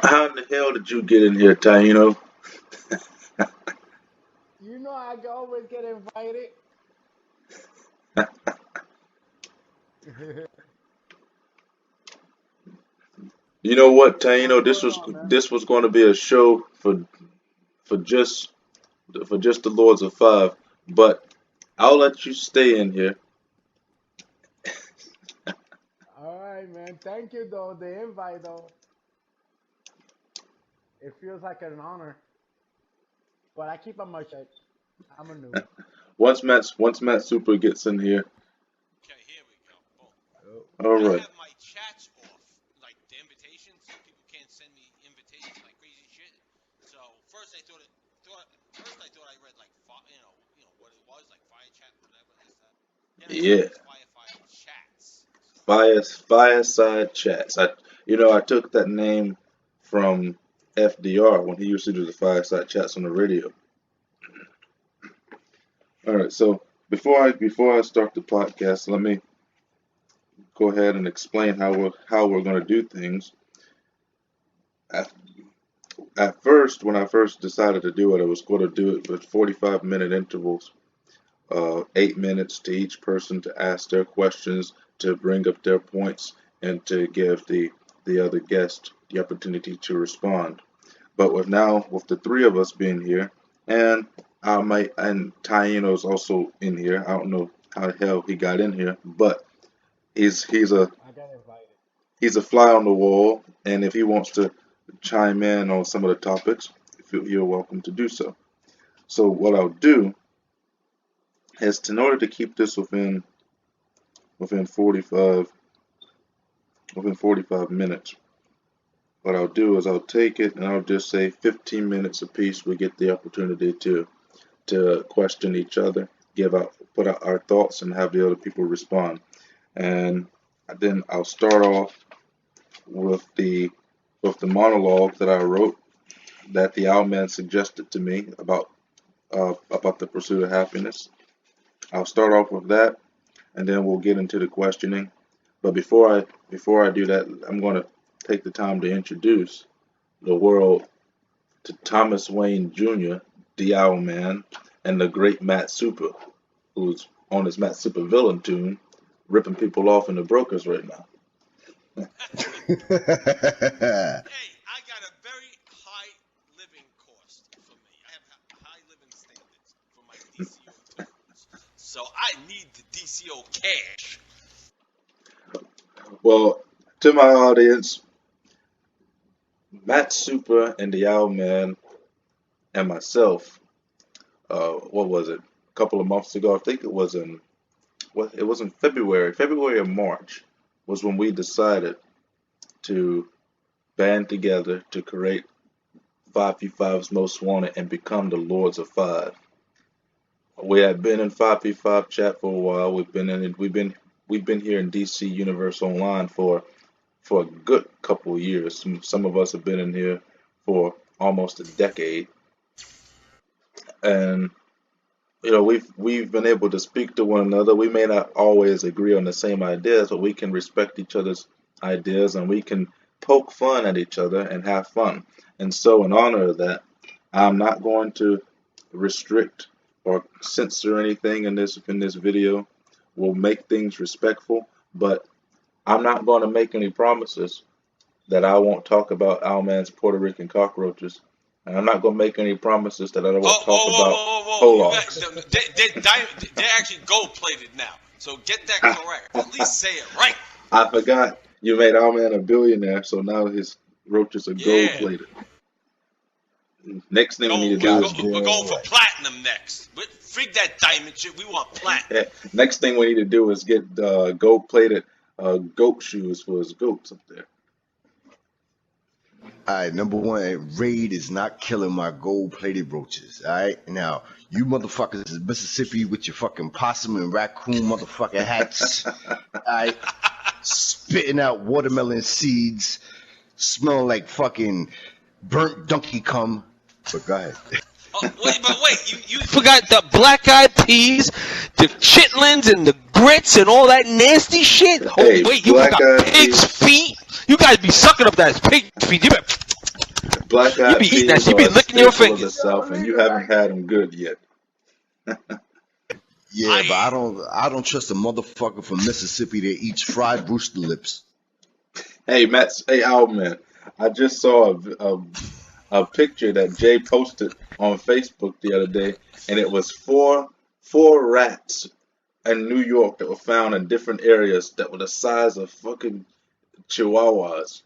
How in the hell did you get in here, Taino? You know I always get invited. You know what, What's Taino? This going was on, man? this was going to be a show for just for just the Lords of Five, but I'll let you stay in here. All right, man. Thank you, though. The invite, though. It feels like an honor. But I keep on my check. I'm a noob. Once Mattsuper gets in here, Okay, here we go. Boom. Oh, all I right. have my chats off, like the invitations, so people can't send me invitations like crazy shit. So first I thought I read like what it was like fire chat, whatever this that. Then I saw Yeah, these Firefly chats. So Fireside chats. I took that name from FDR when he used to do the Fireside chats on the radio. All right, so before I start the podcast, let me go ahead and explain how we're going to do things. At, at first, when I first decided to do it, I was going to do it with 45-minute intervals, 8 minutes to each person to ask their questions, to bring up their points, and to give the other guest the opportunity to respond. But with the three of us being here, and Taino's also in here. I don't know how the hell he got in here, but he's a I got invited. he's a fly on the wall, and if he wants to chime in on some of the topics, you're welcome to do so. So what I'll do is, in order to keep this within 45 within 45 minutes, what I'll do is I'll take it and I'll just say 15 minutes apiece. We get the opportunity to question each other, put out our thoughts, and have the other people respond. And then I'll start off with the monologue that I wrote that the Owlman suggested to me about the pursuit of happiness. I'll start off with that, and then we'll get into the questioning. But before I do that, I'm going to take the time to introduce the world to Thomas Wayne Jr., the Owlman, and the great Mattsuper, who's on his Mattsuper villain tune, ripping people off in the brokers right now. hey, I got a very high living cost for me. I have high living standards for my DCO tokens. So I need the DCO cash. Well, to my audience, Mattsuper and the Owlman and myself, what was it? A couple of months ago, I think it was in February or March, was when we decided to band together to create 5v5's Most Wanted and become the Lords of Five. We had been in 5v5 chat for a while. We've been here in DC Universe Online for a good couple of years. Some of us have been in here for almost a decade, and we've been able to speak to one another. We may not always agree on the same ideas, but we can respect each other's ideas, and we can poke fun at each other and have fun. And so, in honor of that, I'm not going to restrict or censor anything in this video. We'll make things respectful, but I'm not going to make any promises that I won't talk about Owlman's Puerto Rican cockroaches, and I'm not going to make any promises that I won't talk about You got, Polacks. they're actually gold plated now. So get that correct. At least say it right. I forgot you made Owlman a billionaire, so now his roaches are gold Yeah. plated. Next thing we No, need to do is we're going for platinum next. But frig that diamond shit. We want platinum. next thing we need to do is get gold plated goat shoes for his goats up there. Alright, number one, Raid is not killing my gold-plated roaches. Alright, now you motherfuckers in Mississippi with your fucking possum and raccoon motherfucking hats. Alright, spitting out watermelon seeds, smelling like fucking burnt donkey cum. But go ahead. Wait, you forgot the black-eyed peas, the chitlins, and the grits, and all that nasty shit? Hey, Oh, wait, you forgot black-eyed pig's peas. feet? You guys be sucking up that pig's feet. You better Black You eyed be eating that peas shit, you are be a licking your staple of the fingers. South, and you haven't had them good yet. Yeah, but I I don't trust a motherfucker from Mississippi that eats fried Brewster lips. Hey, hey, Owlman, I just saw a picture that Jay posted on Facebook the other day, and it was four rats in New York that were found in different areas that were the size of fucking chihuahuas.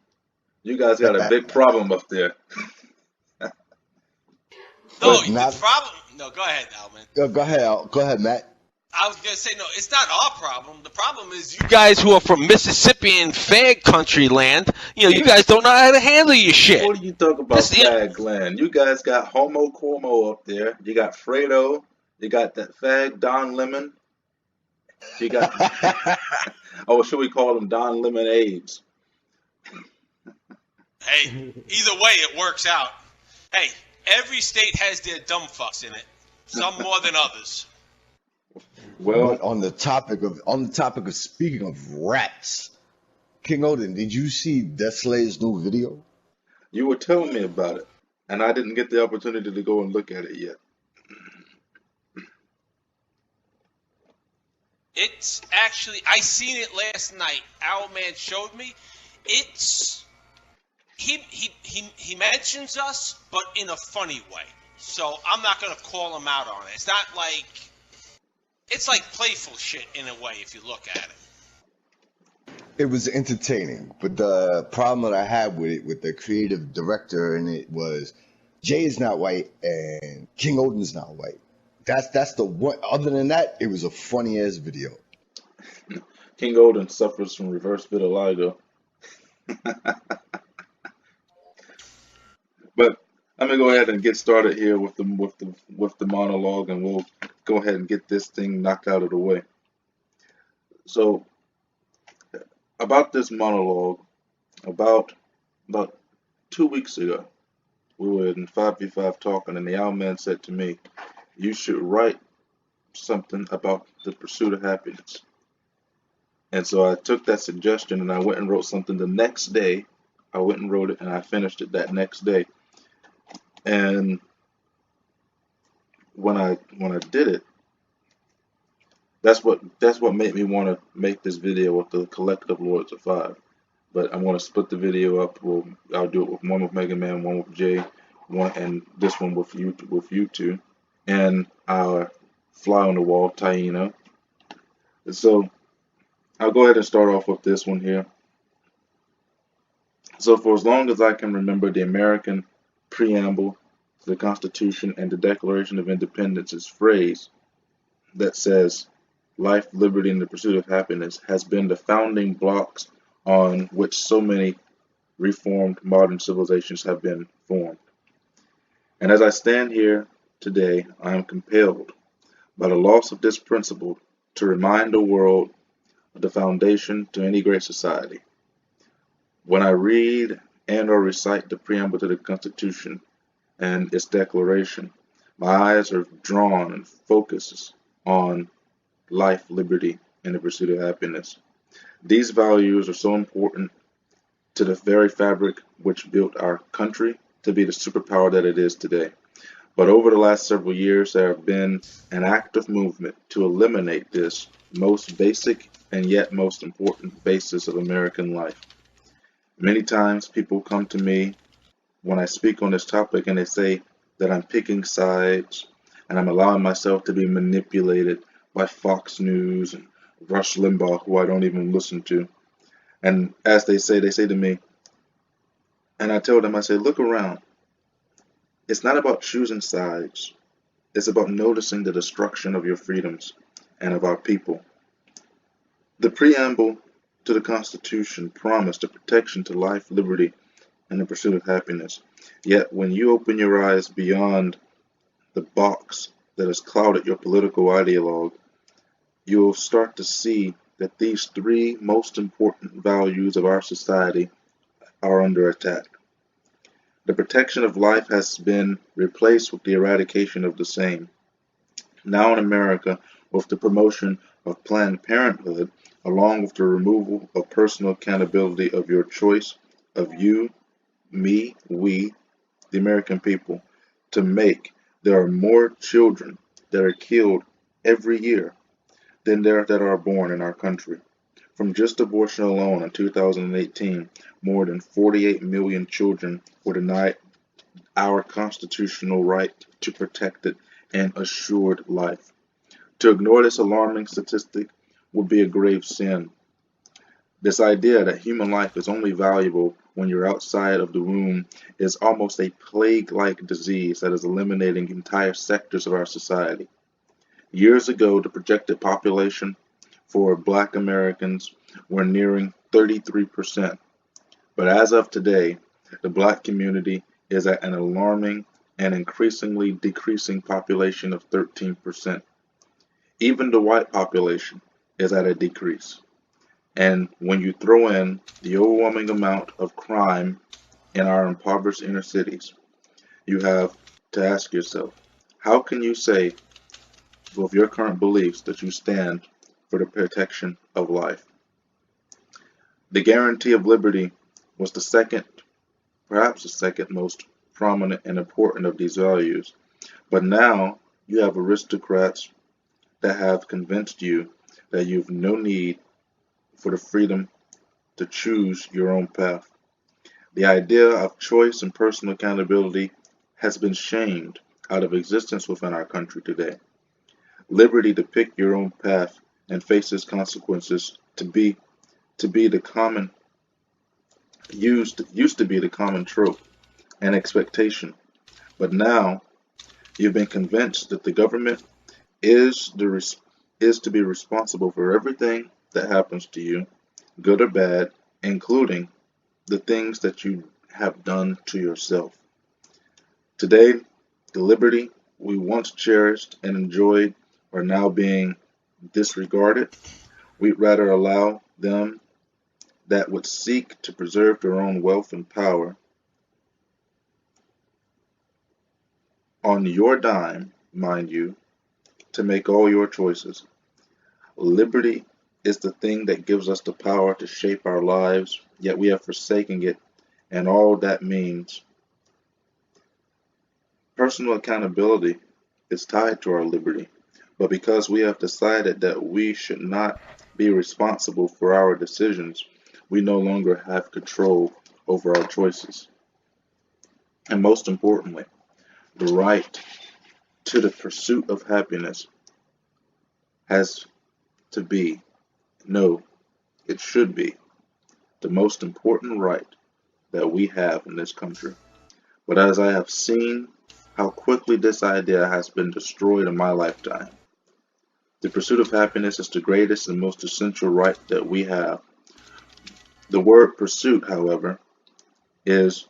You guys got a big problem up there. no, But But the not. problem. No, go ahead, Alman. Go ahead, go ahead, Matt. I was gonna say no. It's not our problem. The problem is you guys who are from Mississippi and fag country land. You know, you guys don't know how to handle your shit. what do you talk about This, you know, fag land? You guys got Homo Cuomo up there. You got Fredo. You got that fag Don Lemon. You got, oh, should we call them Don Lemonades? hey, either way, it works out. Hey, every state has their dumb fucks in it. Some more than others. Well, But on the topic of speaking of rats, King Odin, did you see Deslay's new video? you were telling me about it, and I didn't get the opportunity to go and look at it yet. It's actually I seen it last night. Owlman showed me. It's he mentions us, but in a funny way. So I'm not gonna call him out on it. It's not like it's like playful shit in a way if you look at it. It was entertaining, but the problem that I had with it, with the creative director, and it was Jay is not white and King Odin is not white. That's the one. Other than that, it was a funny ass video. King Odin suffers from reverse vitiligo. But I'm gonna go Yeah. ahead and get started here with the monologue, and we'll go ahead and get this thing knocked out of the way. So about this monologue, about about 2 weeks ago, we were in 5v5 talking, and the owl man said to me, "You should write something about the pursuit of happiness." And so I took that suggestion and I went and wrote something the next day. I went and wrote it and I finished it that next day. And when I did it, that's what made me want to make this video with the collective Lords of Five. But I'm going to split the video up. I'll do it with one with Mega Man, one with Jay, one and this one with you two, and our fly on the wall, Taino. So I'll go ahead and start off with this one here. So for as long as I can remember, the American preamble to the Constitution and the Declaration of Independence's phrase that says life, liberty, and the pursuit of happiness has been the founding blocks on which so many reformed modern civilizations have been formed. And as I stand here today, I am compelled by the loss of this principle to remind the world of the foundation to any great society. When I read and or recite the preamble to the Constitution and its declaration, my eyes are drawn and focused on life, liberty, and the pursuit of happiness. These values are so important to the very fabric which built our country to be the superpower that it is today. But over the last several years, there have been an active movement to eliminate this most basic and yet most important basis of American life. Many times people come to me when I speak on this topic and they say that I'm picking sides and I'm allowing myself to be manipulated by Fox News and Rush Limbaugh, who I don't even listen to. And as they say to me, and I tell them, I say, look around. It's not about choosing sides. It's about noticing the destruction of your freedoms and of our people. The preamble to the Constitution promised a protection to life, liberty, and the pursuit of happiness. Yet when you open your eyes beyond the box that has clouded your political ideologue, you will start to see that these three most important values of our society are under attack. The protection of life has been replaced with the eradication of the same. Now in America, with the promotion of Planned Parenthood, along with the removal of personal accountability of your choice of you, me, we, the American people, to make, there are more children that are killed every year than there that are born in our country. From just abortion alone in 2018, more than 48 million children were denied our constitutional right to protected and assured life. To ignore this alarming statistic would be a grave sin. This idea that human life is only valuable when you're outside of the womb is almost a plague-like disease that is eliminating entire sectors of our society. Years ago, the projected population for Black Americans were nearing 33%, but as of today, the Black community is at an alarming and increasingly decreasing population of 13%. Even the white population is at a decrease. And when you throw in the overwhelming amount of crime in our impoverished inner cities, you have to ask yourself, how can you say, with your current beliefs, that you stand for the protection of life? The guarantee of liberty was the second, perhaps the second most prominent and important of these values. But now you have aristocrats that have convinced you that you have no need for the freedom to choose your own path. The idea of choice and personal accountability has been shamed out of existence within our country today. Liberty to pick your own path and face its consequences to be the common used to be the common trope and expectation. But now you've been convinced that the government is is to be responsible for everything that happens to you, good or bad, including the things that you have done to yourself. Today, the liberty we once cherished and enjoyed are now being disregarded. We'd rather allow them that would seek to preserve their own wealth and power on your dime, mind you, to make all your choices. Liberty is the thing that gives us the power to shape our lives, yet we have forsaken it and all that means. Personal accountability is tied to our liberty, but because we have decided that we should not be responsible for our decisions, we no longer have control over our choices. And most importantly, the right to the pursuit of happiness has to be, no, it should be, the most important right that we have in this country. But as I have seen how quickly this idea has been destroyed in my lifetime, the pursuit of happiness is the greatest and most essential right that we have. The word pursuit, however, has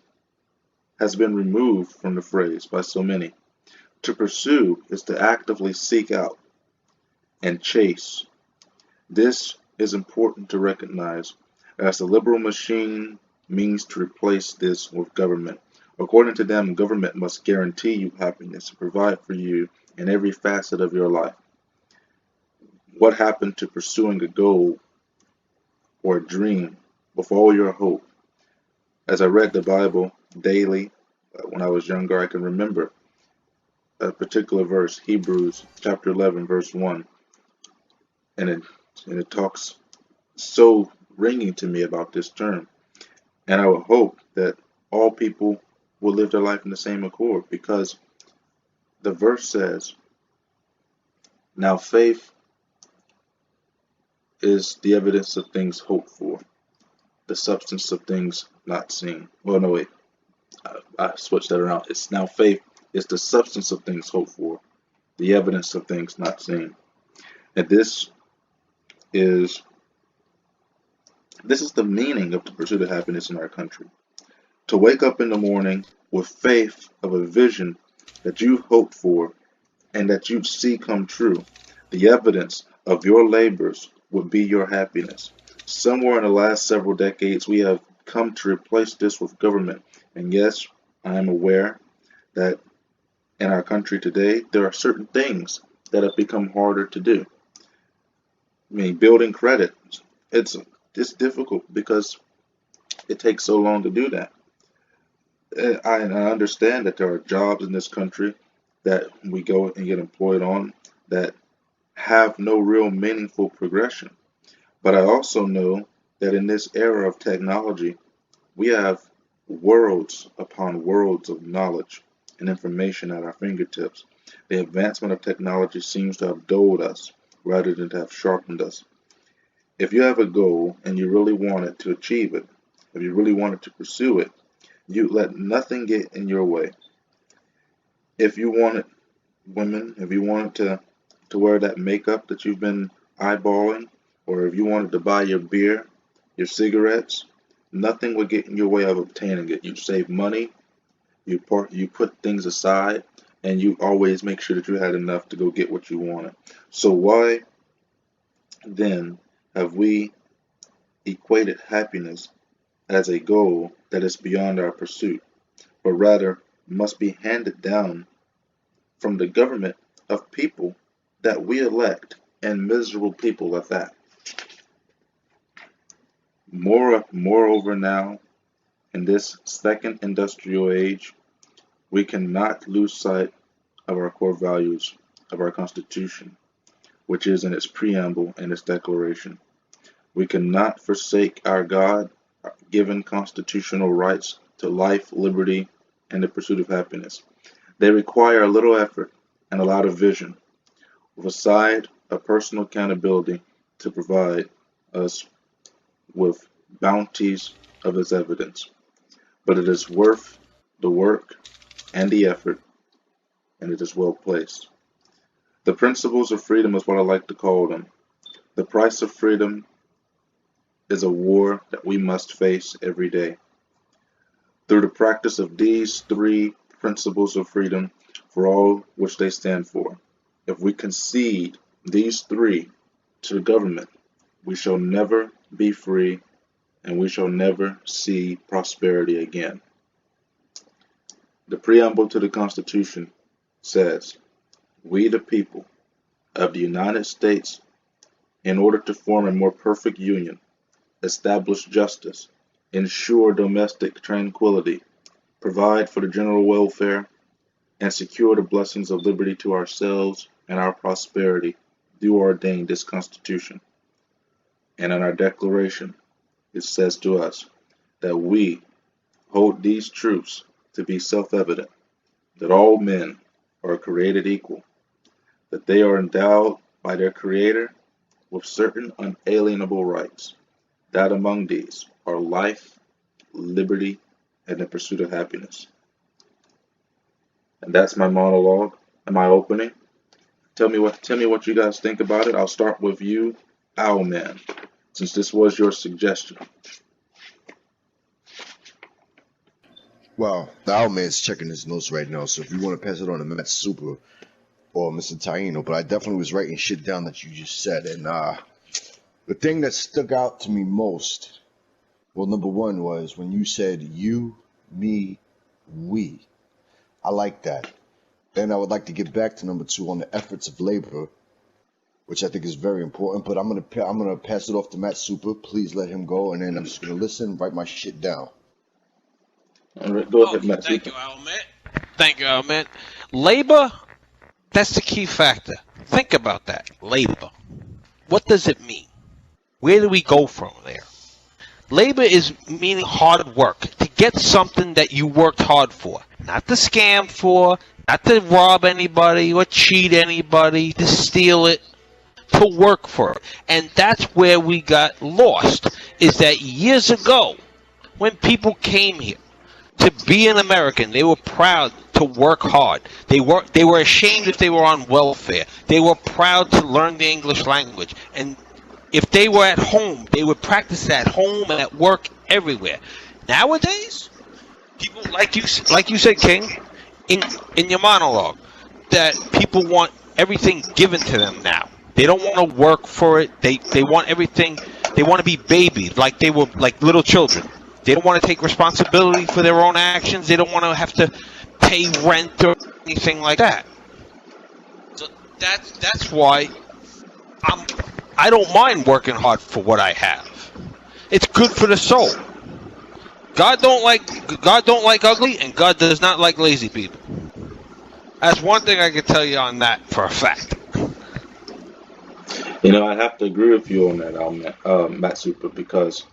been removed from the phrase by so many. To pursue is to actively seek out and chase. This is important to recognize, as the liberal machine means to replace this with government. According to them, government must guarantee you happiness and provide for you in every facet of your life. What happened to pursuing a goal or a dream with all your hope? As I read the Bible daily when I was younger, I can remember a particular verse, Hebrews chapter 11, verse 1, and it talks so ringing to me about this term. And I would hope that all people will live their life in the same accord, because the verse says, now faith is the evidence of things hoped for, the substance of things not seen. Well, no, wait, I switched that around. It's now faith is the substance of things hoped for, the evidence of things not seen. And this is the meaning of the pursuit of happiness in our country. To wake up in the morning with faith of a vision that you hoped for and that you see come true. The evidence of your labors would be your happiness. Somewhere in the last several decades, we have come to replace this with government. And yes, I am aware that in our country today, there are certain things that have become harder to do. I mean, building credit, it's difficult because it takes so long to do that. I understand that there are jobs in this country that we go and get employed on that have no real meaningful progression. But I also know that in this era of technology, we have worlds upon worlds of knowledge and information at our fingertips. The advancement of technology seems to have dulled us rather than to have sharpened us. If you have a goal and you really wanted to achieve it, if you really wanted to pursue it, you let nothing get in your way. If you wanted women, if you wanted to wear that makeup that you've been eyeballing, or if you wanted to buy your beer, your cigarettes, nothing would get in your way of obtaining it. You save money, you put things aside, and you always make sure that you had enough to go get what you wanted. So why then have we equated happiness as a goal that is beyond our pursuit, but rather must be handed down from the government of people that we elect, and miserable people at that? Moreover, now, in this second industrial age, we cannot lose sight of our core values of our Constitution, which is in its preamble and its declaration. We cannot forsake our God-given constitutional rights to life, liberty, and the pursuit of happiness. They require a little effort and a lot of vision, with a side of personal accountability to provide us with bounties of its evidence. But it is worth the work and the effort, and it is well placed. The principles of freedom is what I like to call them. The price of freedom is a war that we must face every day. Through the practice of these three principles of freedom, for all which they stand for, if we concede these three to the government, we shall never be free, and we shall never see prosperity again. The preamble to the Constitution says, "We the people of the United States, in order to form a more perfect union, establish justice, ensure domestic tranquility, provide for the general welfare, and secure the blessings of liberty to ourselves and our prosperity, do ordain this Constitution." And in our declaration, it says to us that we hold these truths to be self-evident, that all men are created equal, that they are endowed by their Creator with certain unalienable rights, that among these are life, liberty, and the pursuit of happiness. And that's my monologue and my opening. Tell me what you guys think about it. I'll start with you, Owlman, since this was your suggestion. Well, the Owlman's checking his notes right now, so if you want to pass it on to Mattsuper or Mr. Taino, but I definitely was writing shit down that you just said, and the thing that stuck out to me most, well, number one was when you said you, me, we. I like that. Then I would like to get back to number two on the efforts of labor, which I think is very important. But I'm gonna pass it off to Mattsuper. Please let him go, and then I'm just gonna listen, write my shit down. All right, go ahead, Okay, Matt thank Super. you, Owlman. Thank you, Owlman. Labor, that's the key factor. Think about that. Labor. What does it mean? Where do we go from there? Labor is meaning hard work to get something that you worked hard for. Not to scam for, not to rob anybody or cheat anybody, to steal it, to work for it. And that's where we got lost, is that years ago, when people came here to be an American, they were proud to work hard. They were ashamed if they were on welfare. They were proud to learn the English language. And if they were at home, they would practice at home and at work everywhere. Nowadays, people like you said, King, in your monologue, that people want everything given to them now. They don't want to work for it. They want everything. They want to be babied like they were like little children. They don't want to take responsibility for their own actions. They don't want to have to pay rent or anything like that. So that's why I don't mind working hard for what I have. It's good for the soul. God don't like ugly, and God does not like lazy people. That's one thing I can tell you on that for a fact. You know, I have to agree with you on that, Mattsuper, because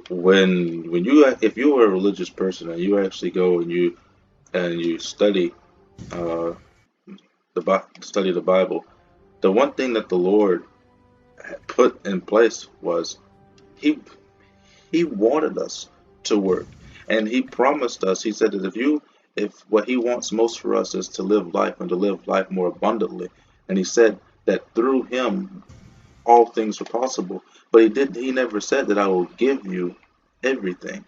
when you if you are a religious person and you actually go and you study uh, study the Bible, the one thing that the Lord had put in place was he he wanted us to work, and he promised us. He said that if what he wants most for us is to live life and to live life more abundantly, and he said that through him all things are possible. But he never said that I will give you everything.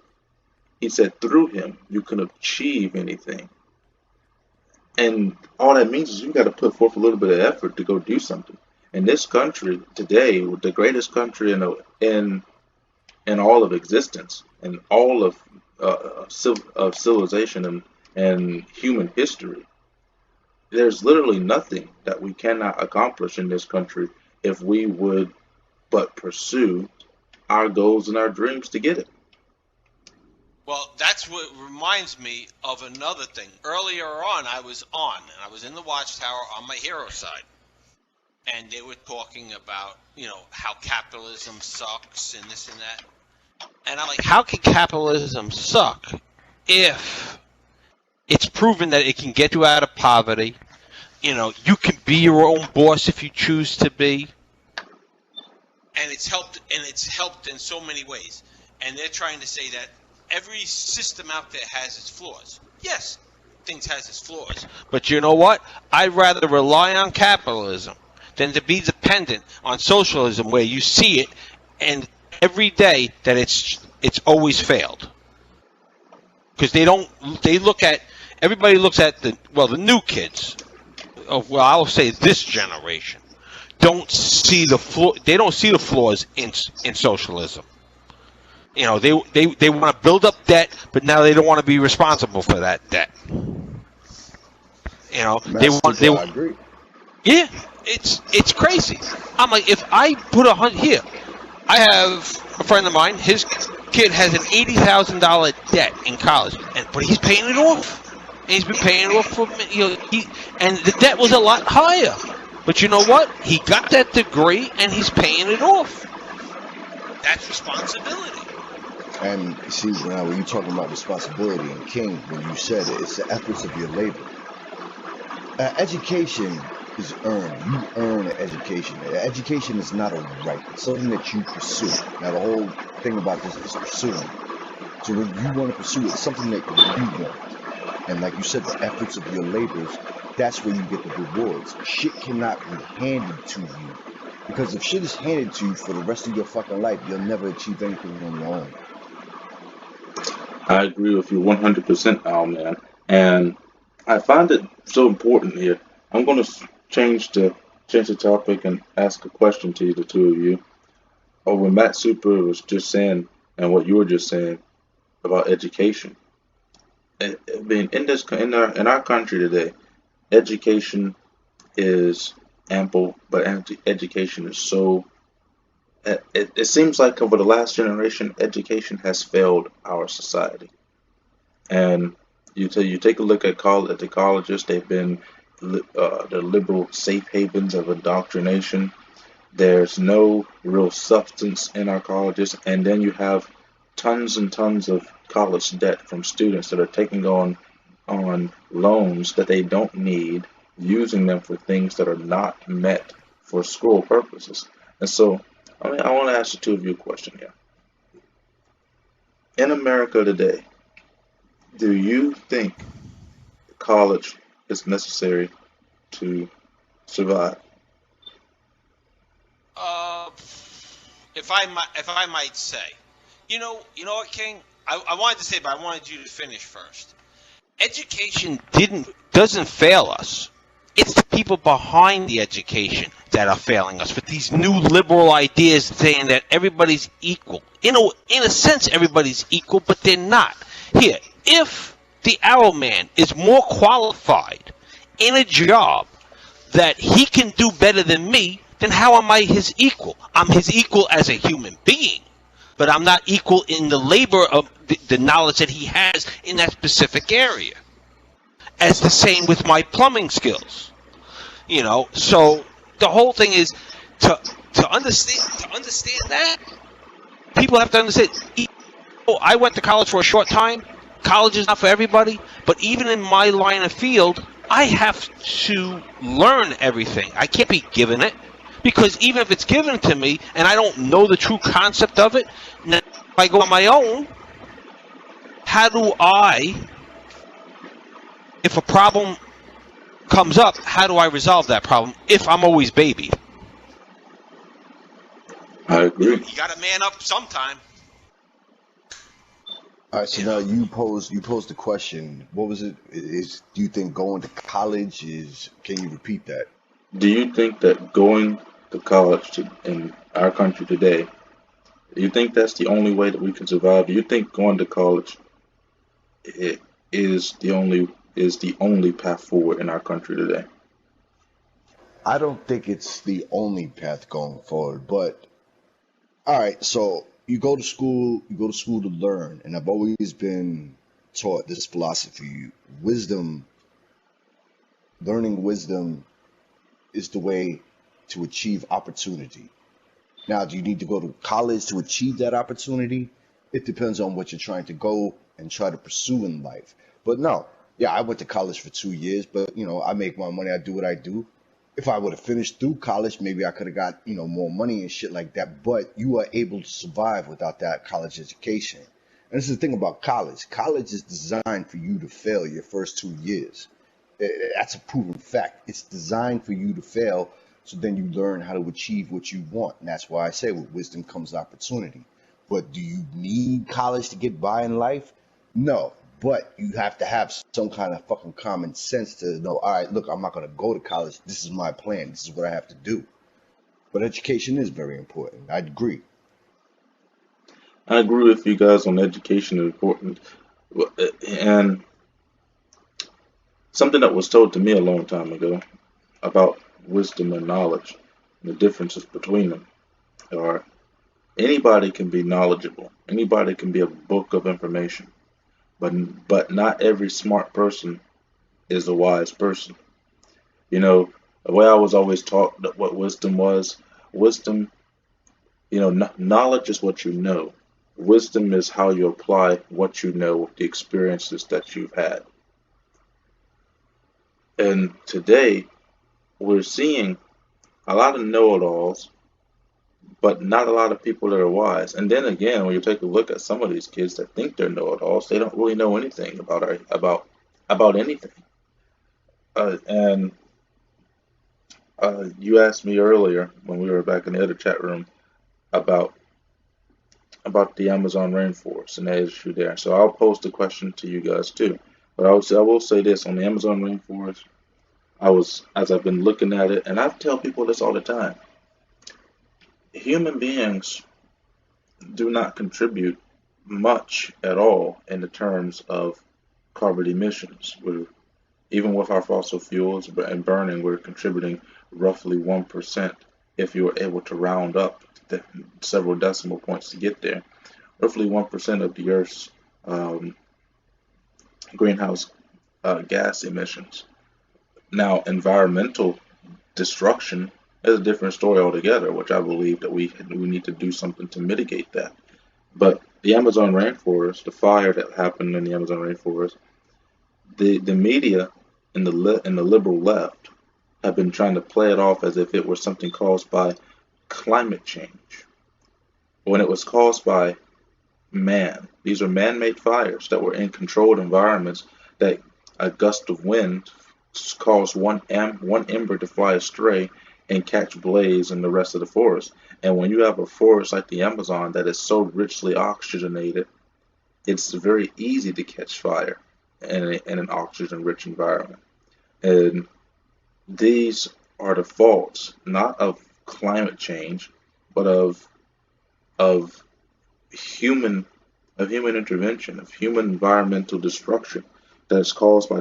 He said through him you can achieve anything. And all that means is you got to put forth a little bit of effort to go do something. In this country today, the greatest country in all of existence, in all of civilization and human history, there's literally nothing that we cannot accomplish in this country if we would but pursue our goals and our dreams to get it. Well, that's what reminds me of another thing. Earlier on, I was in the Watchtower on my hero side, and they were talking about, how capitalism sucks and this and that. And I'm like, how can capitalism suck if it's proven that it can get you out of poverty? You can be your own boss if you choose to be. And it's helped in so many ways. And they're trying to say that every system out there has its flaws. Yes, things has its flaws. But you know what? I'd rather rely on capitalism than to be dependent on socialism, where you see it and every day that it's always failed. Because everybody looks at the new kids of, I'll say this generation, they don't see the flaws in socialism. They want to build up debt, but now they don't want to be responsible for that debt. I agree. Yeah, it's crazy. I'm like, if I put here, I have a friend of mine. His kid has an $80,000 debt in college, but he's paying it off. And he's been paying it off for and the debt was a lot higher. But you know what? He got that degree, and he's paying it off. That's responsibility. And see, now when you're talking about responsibility, and King, when you said it, it's the efforts of your labor. Education is earned. You earn an education. Education is not a right. It's something that you pursue. Now, the whole thing about this is pursuing. So when you want to pursue it, it's something that you want. And like you said, the efforts of your labors, that's where you get the rewards. Shit cannot be handed to you. Because if shit is handed to you for the rest of your fucking life, you'll never achieve anything on your own. I agree with you 100%, Owlman. And I find it so important here. I'm going to change the topic and ask a question to you, the two of you. What Mattsuper was just saying, and what you were just saying about education. I mean, in our country today, education is ample, but education is so. It seems like over the last generation, education has failed our society. And you take a look at the colleges; they've been the liberal safe havens of indoctrination. There's no real substance in our colleges, and then you have tons and tons of college debt from students that are taking on loans that they don't need, using them for things that are not met for school purposes. And so, I want to ask the two of you a question here. In America today, do you think college is necessary to survive? If I might say, you know what, King? I wanted to say, but I wanted you to finish first. Education doesn't fail us. It's the people behind the education that are failing us with these new liberal ideas saying that everybody's equal. In a sense, everybody's equal, but they're not. Here, if the Owlman is more qualified in a job that he can do better than me, then how am I his equal? I'm his equal as a human being. but I'm not equal in the labor of the knowledge that he has in that specific area. As the same with my plumbing skills, So the whole thing is to understand that people have to understand. I went to college for a short time. College is not for everybody, but even in my line of field, I have to learn everything. I can't be given it, because even if it's given to me and I don't know the true concept of it, now if I go on my own, how do I, if a problem comes up, how do I resolve that problem if I'm always babied? I agree. You got to man up sometime. All right, so now you posed the question. What was it? Do you think going to college is? Can you repeat that? Do you think that going to college in our country today, do you think that's the only way that we can survive? Do you think going to college is the only path forward in our country today? I don't think it's the only path going forward, but all right. So you go to school. You go to school to learn, and I've always been taught this philosophy: wisdom, learning wisdom, is the way to achieve opportunity. Now, do you need to go to college to achieve that opportunity? It depends on what you're trying to go and try to pursue in life. But no, yeah, I went to college for 2 years, but I make my money, I do what I do. If I would have finished through college, maybe I could have got, more money and shit like that. But you are able to survive without that college education. And this is the thing about college. College is designed for you to fail your first 2 years. That's a proven fact. It's designed for you to fail, so then you learn how to achieve what you want. And that's why I say with wisdom comes opportunity. But do you need college to get by in life? No. But you have to have some kind of fucking common sense to know, all right, look, I'm not going to go to college. This is my plan. This is what I have to do. But education is very important. I agree. I agree with you guys on education is important. And something that was told to me a long time ago about wisdom and knowledge, the differences between them are anybody can be knowledgeable. Anybody can be a book of information. But not every smart person is a wise person. The way I was always taught that what wisdom, knowledge is what you know. Wisdom is how you apply what you know with the experiences that you've had. And today, we're seeing a lot of know-it-alls, but not a lot of people that are wise. And then again, when you take a look at some of these kids that think they're know-it-alls, they don't really know anything about anything. And you asked me earlier when we were back in the other chat room about the Amazon rainforest and the issue there. So I'll post a question to you guys too. But I will say this on the Amazon rainforest. As I've been looking at it, and I tell people this all the time. Human beings do not contribute much at all in the terms of carbon emissions. Even with our fossil fuels and burning, we're contributing roughly 1% if you were able to round up several decimal points to get there. Roughly 1% of the Earth's greenhouse gas emissions. Now, environmental destruction is a different story altogether, which I believe that we need to do something to mitigate that. But the Amazon rainforest, the fire that happened in the Amazon rainforest, the media and the liberal left have been trying to play it off as if it was something caused by climate change, when it was caused by man. These are man-made fires that were in controlled environments that a gust of wind caused one ember to fly astray and catch blaze in the rest of the forest. And when you have a forest like the Amazon that is so richly oxygenated, it's very easy to catch fire in an oxygen-rich environment. And these are the faults, not of climate change, but of human intervention, of human environmental destruction that is caused by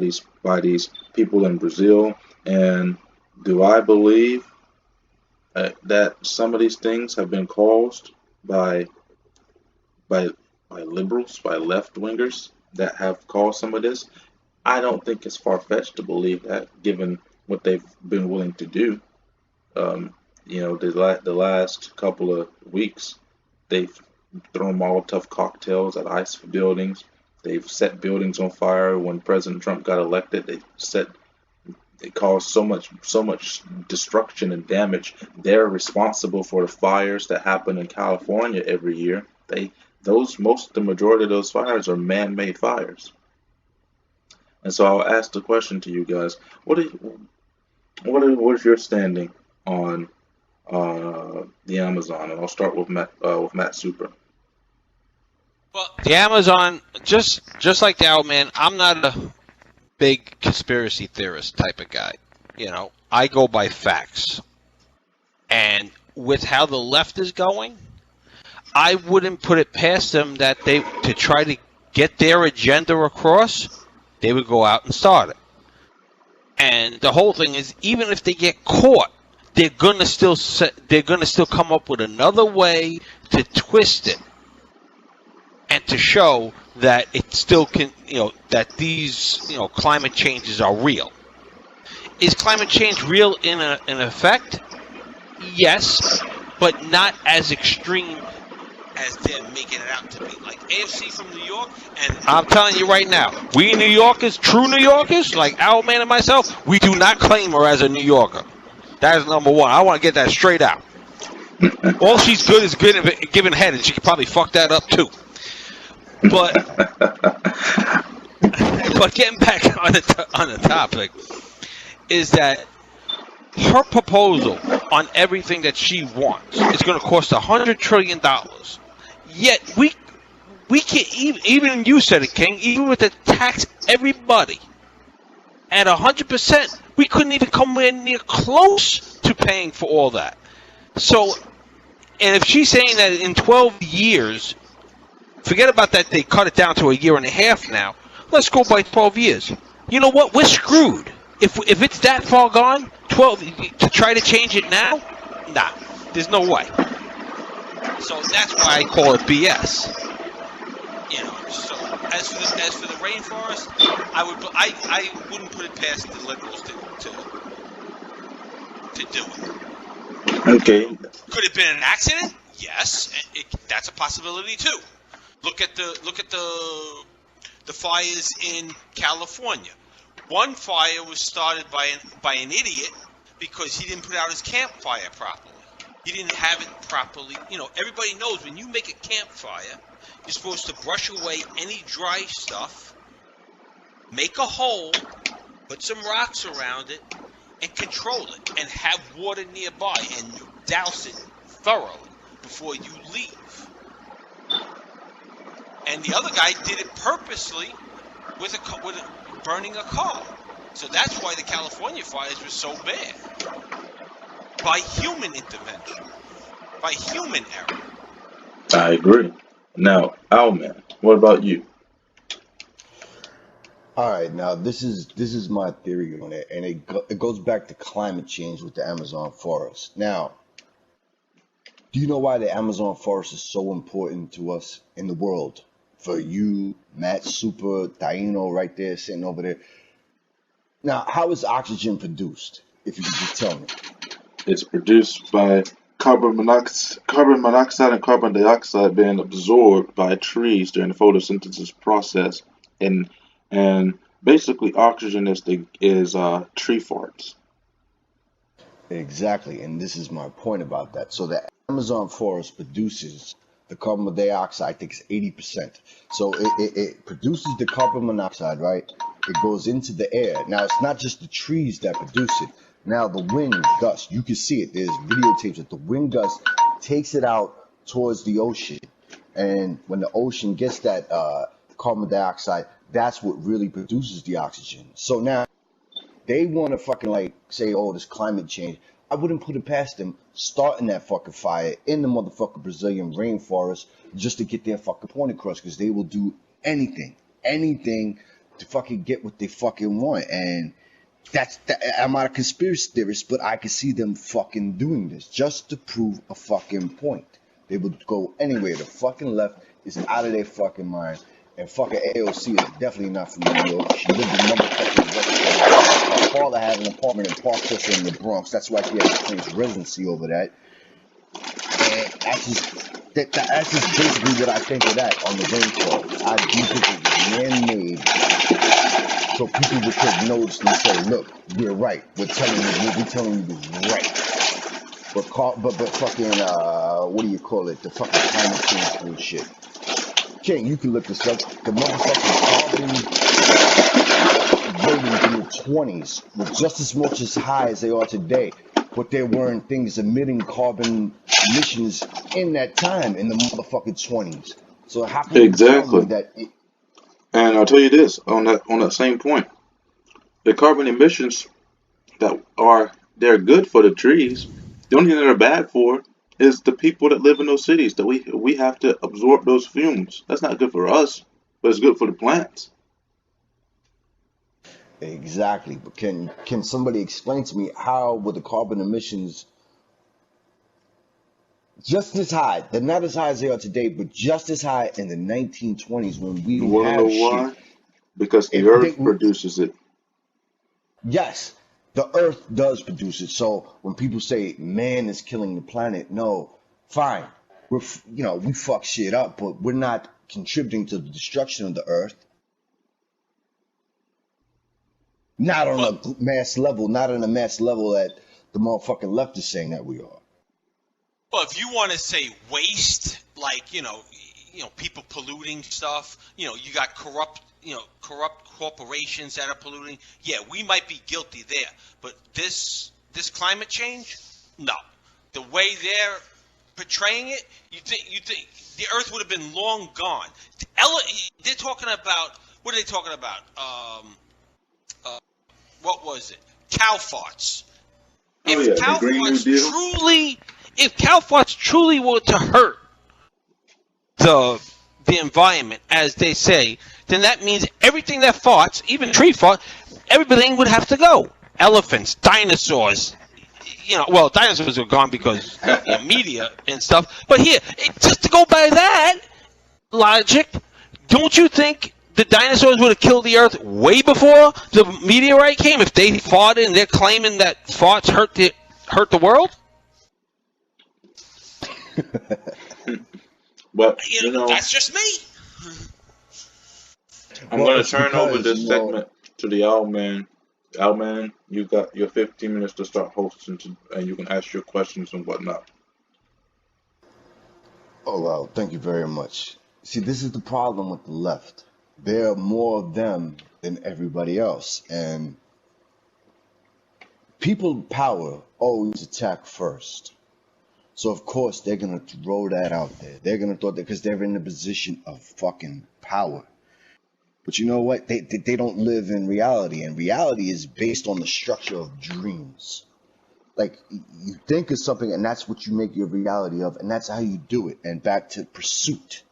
these people in Brazil. And do I believe that some of these things have been caused by by liberals, by left wingers that have caused some of this. I don't think it's far fetched to believe that, given what they've been willing to do. Um, the last couple of weeks, they've thrown Molotov cocktails at ICE buildings. They've set buildings on fire. When President Trump got elected, they caused so much destruction and damage. They're responsible for the fires that happen in California every year. The majority of those fires are man-made fires. And so I'll ask the question to you guys: what is your standing on the Amazon? And I'll start with Mattsuper. Well, the Amazon, just like the Owlman, I'm not a big conspiracy theorist type of guy. I go by facts. And with how the left is going, I wouldn't put it past them that to try to get their agenda across, they would go out and start it. And the whole thing is, even if they get caught, they're gonna still come up with another way to twist it and to show that it still can, that these, climate changes are real. Is climate change real in effect? Yes, but not as extreme as they're making it out to be. Like AFC from New York, and I'm telling you right now, we New Yorkers, true New Yorkers, like Owlman and myself, we do not claim her as a New Yorker. That is number one. I want to get that straight out. All she's good is good at giving head, and she could probably fuck that up too. But getting back on the topic, is that her proposal on everything that she wants is going to cost $100 trillion. Yet we can't, even you said it, King, even with the tax everybody at 100%, we couldn't even come near close to paying for all that. So, and if she's saying that in 12 years, forget about that, they cut it down to a year and a half now. Let's go by 12 years. You know what? We're screwed. If it's that far gone, 12 to try to change it now, nah, there's no way. So that's why I call it BS. So as for the rainforest, I wouldn't put it past the liberals to do it. Okay. Could it have been an accident? Yes, that's a possibility too. Look at the fires in California. One fire was started by an idiot because he didn't put out his campfire properly. He didn't have it properly. Everybody knows when you make a campfire, you're supposed to brush away any dry stuff, make a hole, put some rocks around it, and control it, and have water nearby, and you douse it thoroughly before you leave. And the other guy did it purposely with burning a car. So that's why the California fires were so bad. By human intervention. By human error. I agree. Now, Owlman, what about you? All right, now this is my theory on it, and it goes back to climate change with the Amazon forest. Now, do you know why the Amazon forest is so important to us in the world? For you, Mattsuper, Taino right there, sitting over there. Now, how is oxygen produced? If you could just tell me. It's produced by carbon monoxide and carbon dioxide being absorbed by trees during the photosynthesis process, and basically oxygen is tree farts. Exactly, and this is my point about that. So the Amazon forest produces the carbon dioxide, I think it's 80%. So it produces the carbon monoxide, right? It goes into the air. Now, it's not just the trees that produce it. Now, the wind gust, you can see it. There's videotapes that the wind gust takes it out towards the ocean. And when the ocean gets that carbon dioxide, that's what really produces the oxygen. So now they want to fucking say, oh, this climate change. I wouldn't put it past them starting that fucking fire in the motherfucking Brazilian rainforest just to get their fucking point across, because they will do anything to fucking get what they fucking want. And I'm not a conspiracy theorist, but I can see them fucking doing this just to prove a fucking point. They would go anywhere. The fucking left is out of their fucking mind. And fucking AOC is definitely not from New York. She lived in motherfucking West Coast. Her father had an apartment in Parkchester in the Bronx. That's why she had to claim residency over that. And that's just basically what I think of that on the rainfall. I do think it was man-made, so people would take notes and say, "Look, we're right. We're telling you what we're telling you is right." But fucking what do you call it? The fucking climate change bullshit. King, you can look this up. The motherfucking carbon ratings in the 20s were just as much as high as they are today. But there weren't things emitting carbon emissions in that time in the motherfucking 20s. So how can you tell me Exactly. that And I'll tell you this on that same point. The carbon emissions they're good for the trees. The only thing that they're bad for is the people that live in those cities that we have to absorb those fumes. That's not good for us, but it's good for the plants. exactly? But can somebody explain to me how were the carbon emissions just as high? They're not as high as they are today, but just as high in the 1920s when we You didn't want to know have shit. why? Because the If they earth produces it. Yes, the earth does produce it. So when people say man is killing the planet, no, fine. We fuck shit up, but we're not contributing to the destruction of the earth. Not on But a mass level, not on a mass level that the motherfucking left is saying that we are. But if you want to say waste, like people polluting stuff, you got corrupt corporations that are polluting. Yeah, we might be guilty there, but this climate change, no. The way they're portraying it, you think the Earth would have been long gone. They're talking about what are they talking about? What was it? Cow farts. Oh If yeah, the cow Green New farts Deal. truly, if cow farts truly were to hurt the environment, as they say, then that means everything that farts, even tree fart, everything would have to go. Elephants, dinosaurs. Well, dinosaurs were gone because media and stuff. But here, just to go by that logic, don't you think the dinosaurs would have killed the Earth way before the meteorite came? If they farted and they're claiming that farts hurt the world? But That's just me. I'm Well, gonna it's turn over because, this segment to the Owlman. Owlman, you got your 15 minutes to start hosting, and you can ask your questions and whatnot. oh well, thank you very much. See, this is the problem with the left. There are more of them than everybody else, and people in power always attack first. So of course they're gonna throw that out there. They're gonna throw that because they're in a position of fucking power. But you know what? They don't live in reality, and reality is based on the structure of dreams. Like you think of something, and that's what you make your reality of, and that's how you do it. And back to pursuit.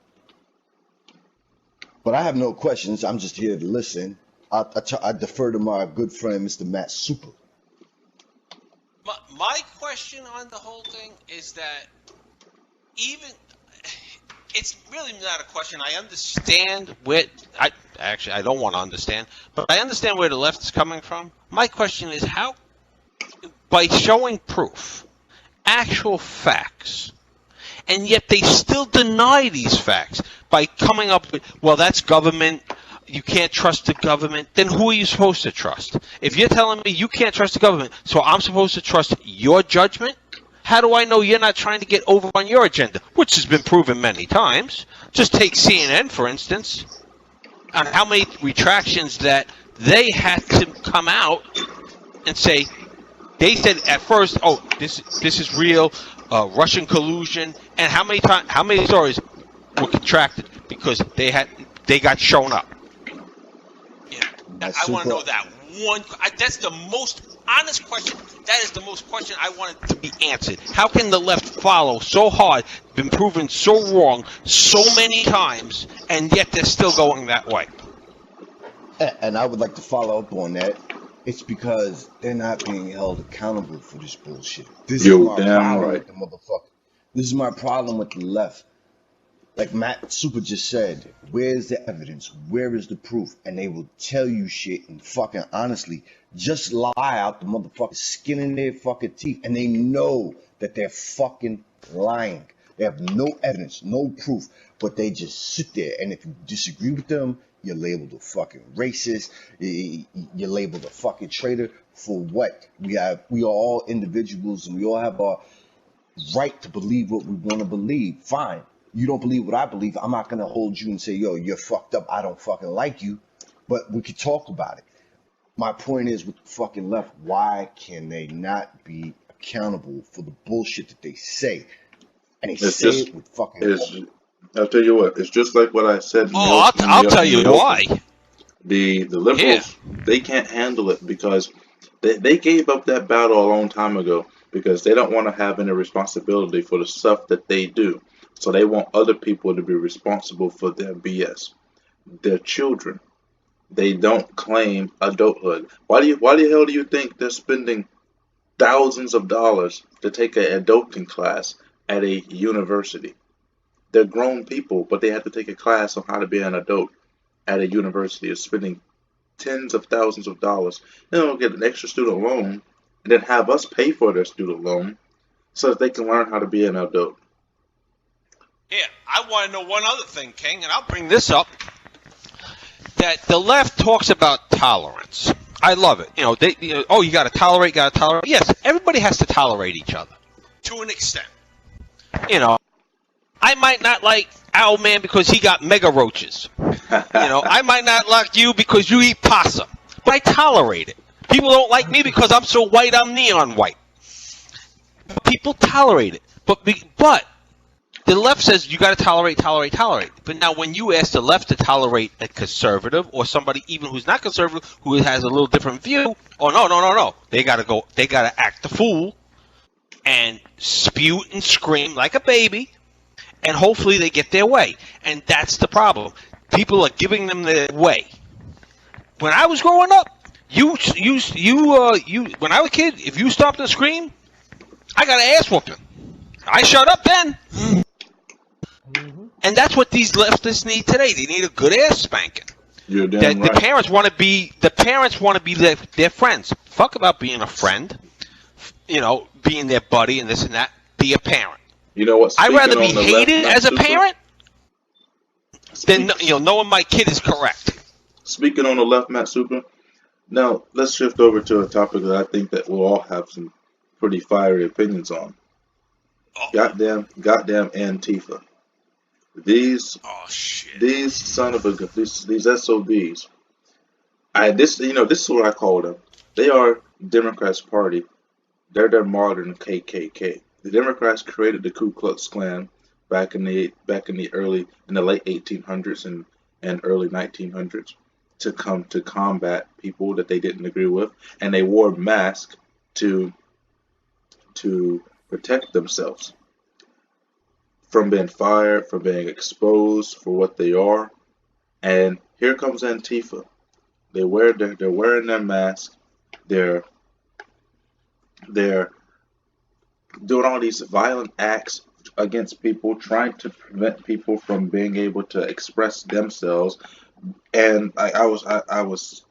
But I have no questions. I'm just here to listen. I defer to my good friend, Mr. Mattsuper. My question on the whole thing is that even it's really not a question. I understand I don't want to understand, but I understand where the left is coming from. My question is how, by showing proof, actual facts, and yet they still deny these facts by coming up with, well, that's government. You can't trust the government. Then who are you supposed to trust? If you're telling me you can't trust the government, so I'm supposed to trust your judgment? How do I know you're not trying to get over on your agenda, which has been proven many times? Just take CNN, for instance, on how many retractions that they had to come out and say, they said at first, oh, this is real, Russian collusion, and how many stories were contracted because they got shown up. Yeah, I want to know that one. That's the most honest question. That is the most question I wanted to be answered. How can the left follow so hard, been proven so wrong so many times, and yet they're still going that way? And I would like to follow up on that. It's because they're not being held accountable for this bullshit. This is Yo, my damn problem right. with the motherfucker. This is my problem with the left. Like Mattsuper just said, where's the evidence? Where is the proof? And they will tell you shit and fucking honestly just lie out the motherfucking skin in their fucking teeth. And they know that they're fucking lying. They have no evidence, no proof, but they just sit there. And if you disagree with them, you're labeled a fucking racist. You're labeled a fucking traitor. For what? We are all individuals and we all have our right to believe what we want to believe. Fine. You don't believe what I believe. I'm not going to hold you and say, yo, you're fucked up. I don't fucking like you. But we could talk about it. My point is with the fucking left, why can they not be accountable for the bullshit that they say? And they It's say just, it with fucking. it's, I'll tell you what, it's just like what I said in Oh, I'll tell you why. The Yeah. liberals, they can't handle it because they gave up that battle a long time ago because they don't want to have any responsibility for the stuff that they do. So they want other people to be responsible for their BS. Their children. They don't claim adulthood. Why the hell do you think they're spending thousands of dollars to take an adulting class at a university? They're grown people, but they have to take a class on how to be an adult at a university. Is spending tens of thousands of dollars. Then they'll get an extra student loan and then have us pay for their student loan so that they can learn how to be an adult. Yeah, I want to know one other thing, King, and I'll bring this up. That the left talks about tolerance. I love it. Oh, you got to tolerate, Yes, everybody has to tolerate each other to an extent. I might not like Owlman because he got mega roaches. I might not like you because you eat possum, but I tolerate it. People don't like me because I'm so white, I'm neon white. People tolerate it, but the left says you got to tolerate. But now when you ask the left to tolerate a conservative or somebody even who's not conservative, who has a little different view, oh, no. They got to act the fool and spew and scream like a baby, and hopefully they get their way. And that's the problem. People are giving them their way. When I was growing up, when I was a kid, if you stopped and screamed, I got an ass whooping. I shut up then. And that's what these leftists need today. They need a good ass spanking. You're damn right. The parents want to be their friends. Fuck about being a friend. Being their buddy and this and that. Be a parent. You know what? I'd rather be hated as a Mattsuper, parent than knowing my kid is correct. Speaking on the left, Mattsuper. Now let's shift over to a topic that I think that we'll all have some pretty fiery opinions on. Oh. Goddamn Antifa. These son of these SOBs. This is what I call them. They are Democrats' party. They're their modern KKK. The Democrats created the Ku Klux Klan back in the late 1800s and early 1900s to come to combat people that they didn't agree with, and they wore masks to protect themselves from being fired, from being exposed for what they are. And here comes Antifa. They're wearing their mask. They're doing all these violent acts against people, trying to prevent people from being able to express themselves. And I was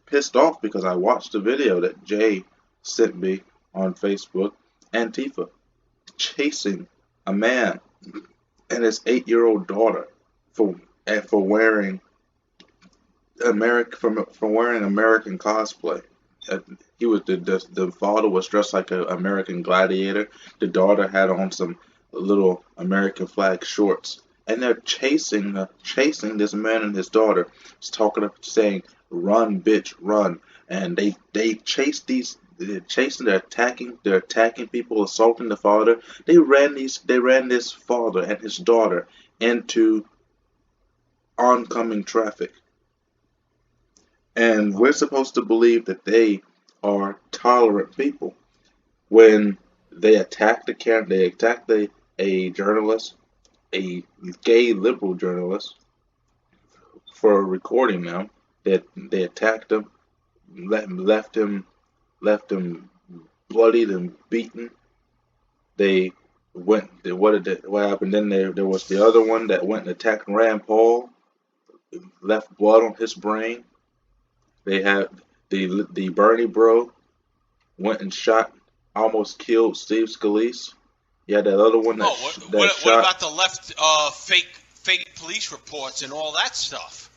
pissed off because I watched a video that Jay sent me on Facebook. Antifa chasing a man and his 8-year-old daughter for wearing American cosplay. He was the father was dressed like an American gladiator. The daughter had on some little American flag shorts, and they're chasing this man and his daughter, saying, "Run, bitch, run!" And they chase these. They're chasing. They're attacking people, assaulting the father. They ran this father and his daughter into oncoming traffic. And we're supposed to believe that they are tolerant people when they attacked a journalist, a gay liberal journalist, for recording them. They attacked him, left him bloodied and beaten. They what happened? Then there was the other one that went and attacked Rand Paul, left blood on his brain. They had the Bernie bro went and shot, almost killed Steve Scalise. You had that other one Oh, that what shot. about the left fake police reports and all that stuff?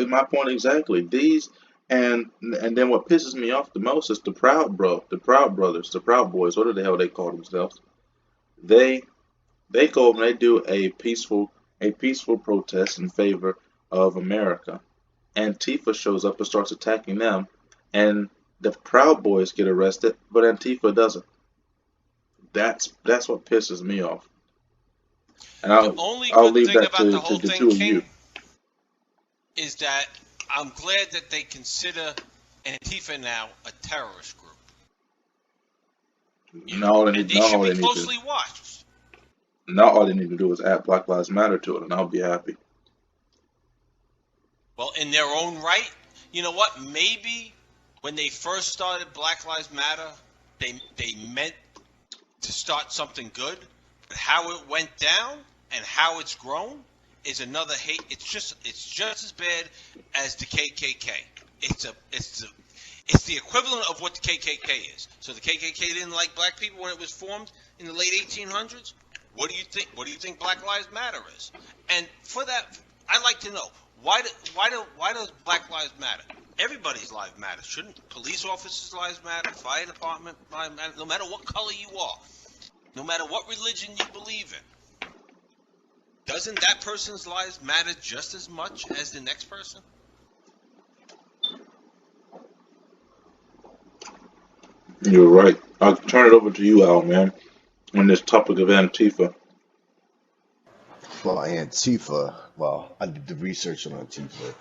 My point exactly. These and then what pisses me off the most is the the Proud Brothers, the Proud Boys. What the hell they call themselves? They they go and they do a peaceful protest in favor of America. Antifa shows up and starts attacking them, and the Proud Boys get arrested, but Antifa doesn't. That's what pisses me off. And The only I'll good leave thing that about the to whole the thing, two of you. King, is that I'm glad that they consider Antifa now a terrorist group. You know, and they Now should all be they need to closely watched. now all they need to do is add Black Lives Matter to it, and I'll be happy. Well, in their own right, you know what? Maybe when they first started Black Lives Matter, they meant to start something good, but how it went down and how it's grown is another hate. It's just as bad as the KKK. It's the equivalent of what the KKK is. So the KKK didn't like black people when it was formed in the late 1800s. What do you think? What do you think Black Lives Matter is? And for that, I'd like to know why does Black Lives matter? Everybody's lives matter. Shouldn't police officers' lives matter? Fire department lives matter? No matter what color you are, no matter what religion you believe in, doesn't that person's lives matter just as much as the next person? You're right. I'll turn it over to you, Al, man, on this topic of Antifa. Well, Antifa, well, I did the research on Antifa.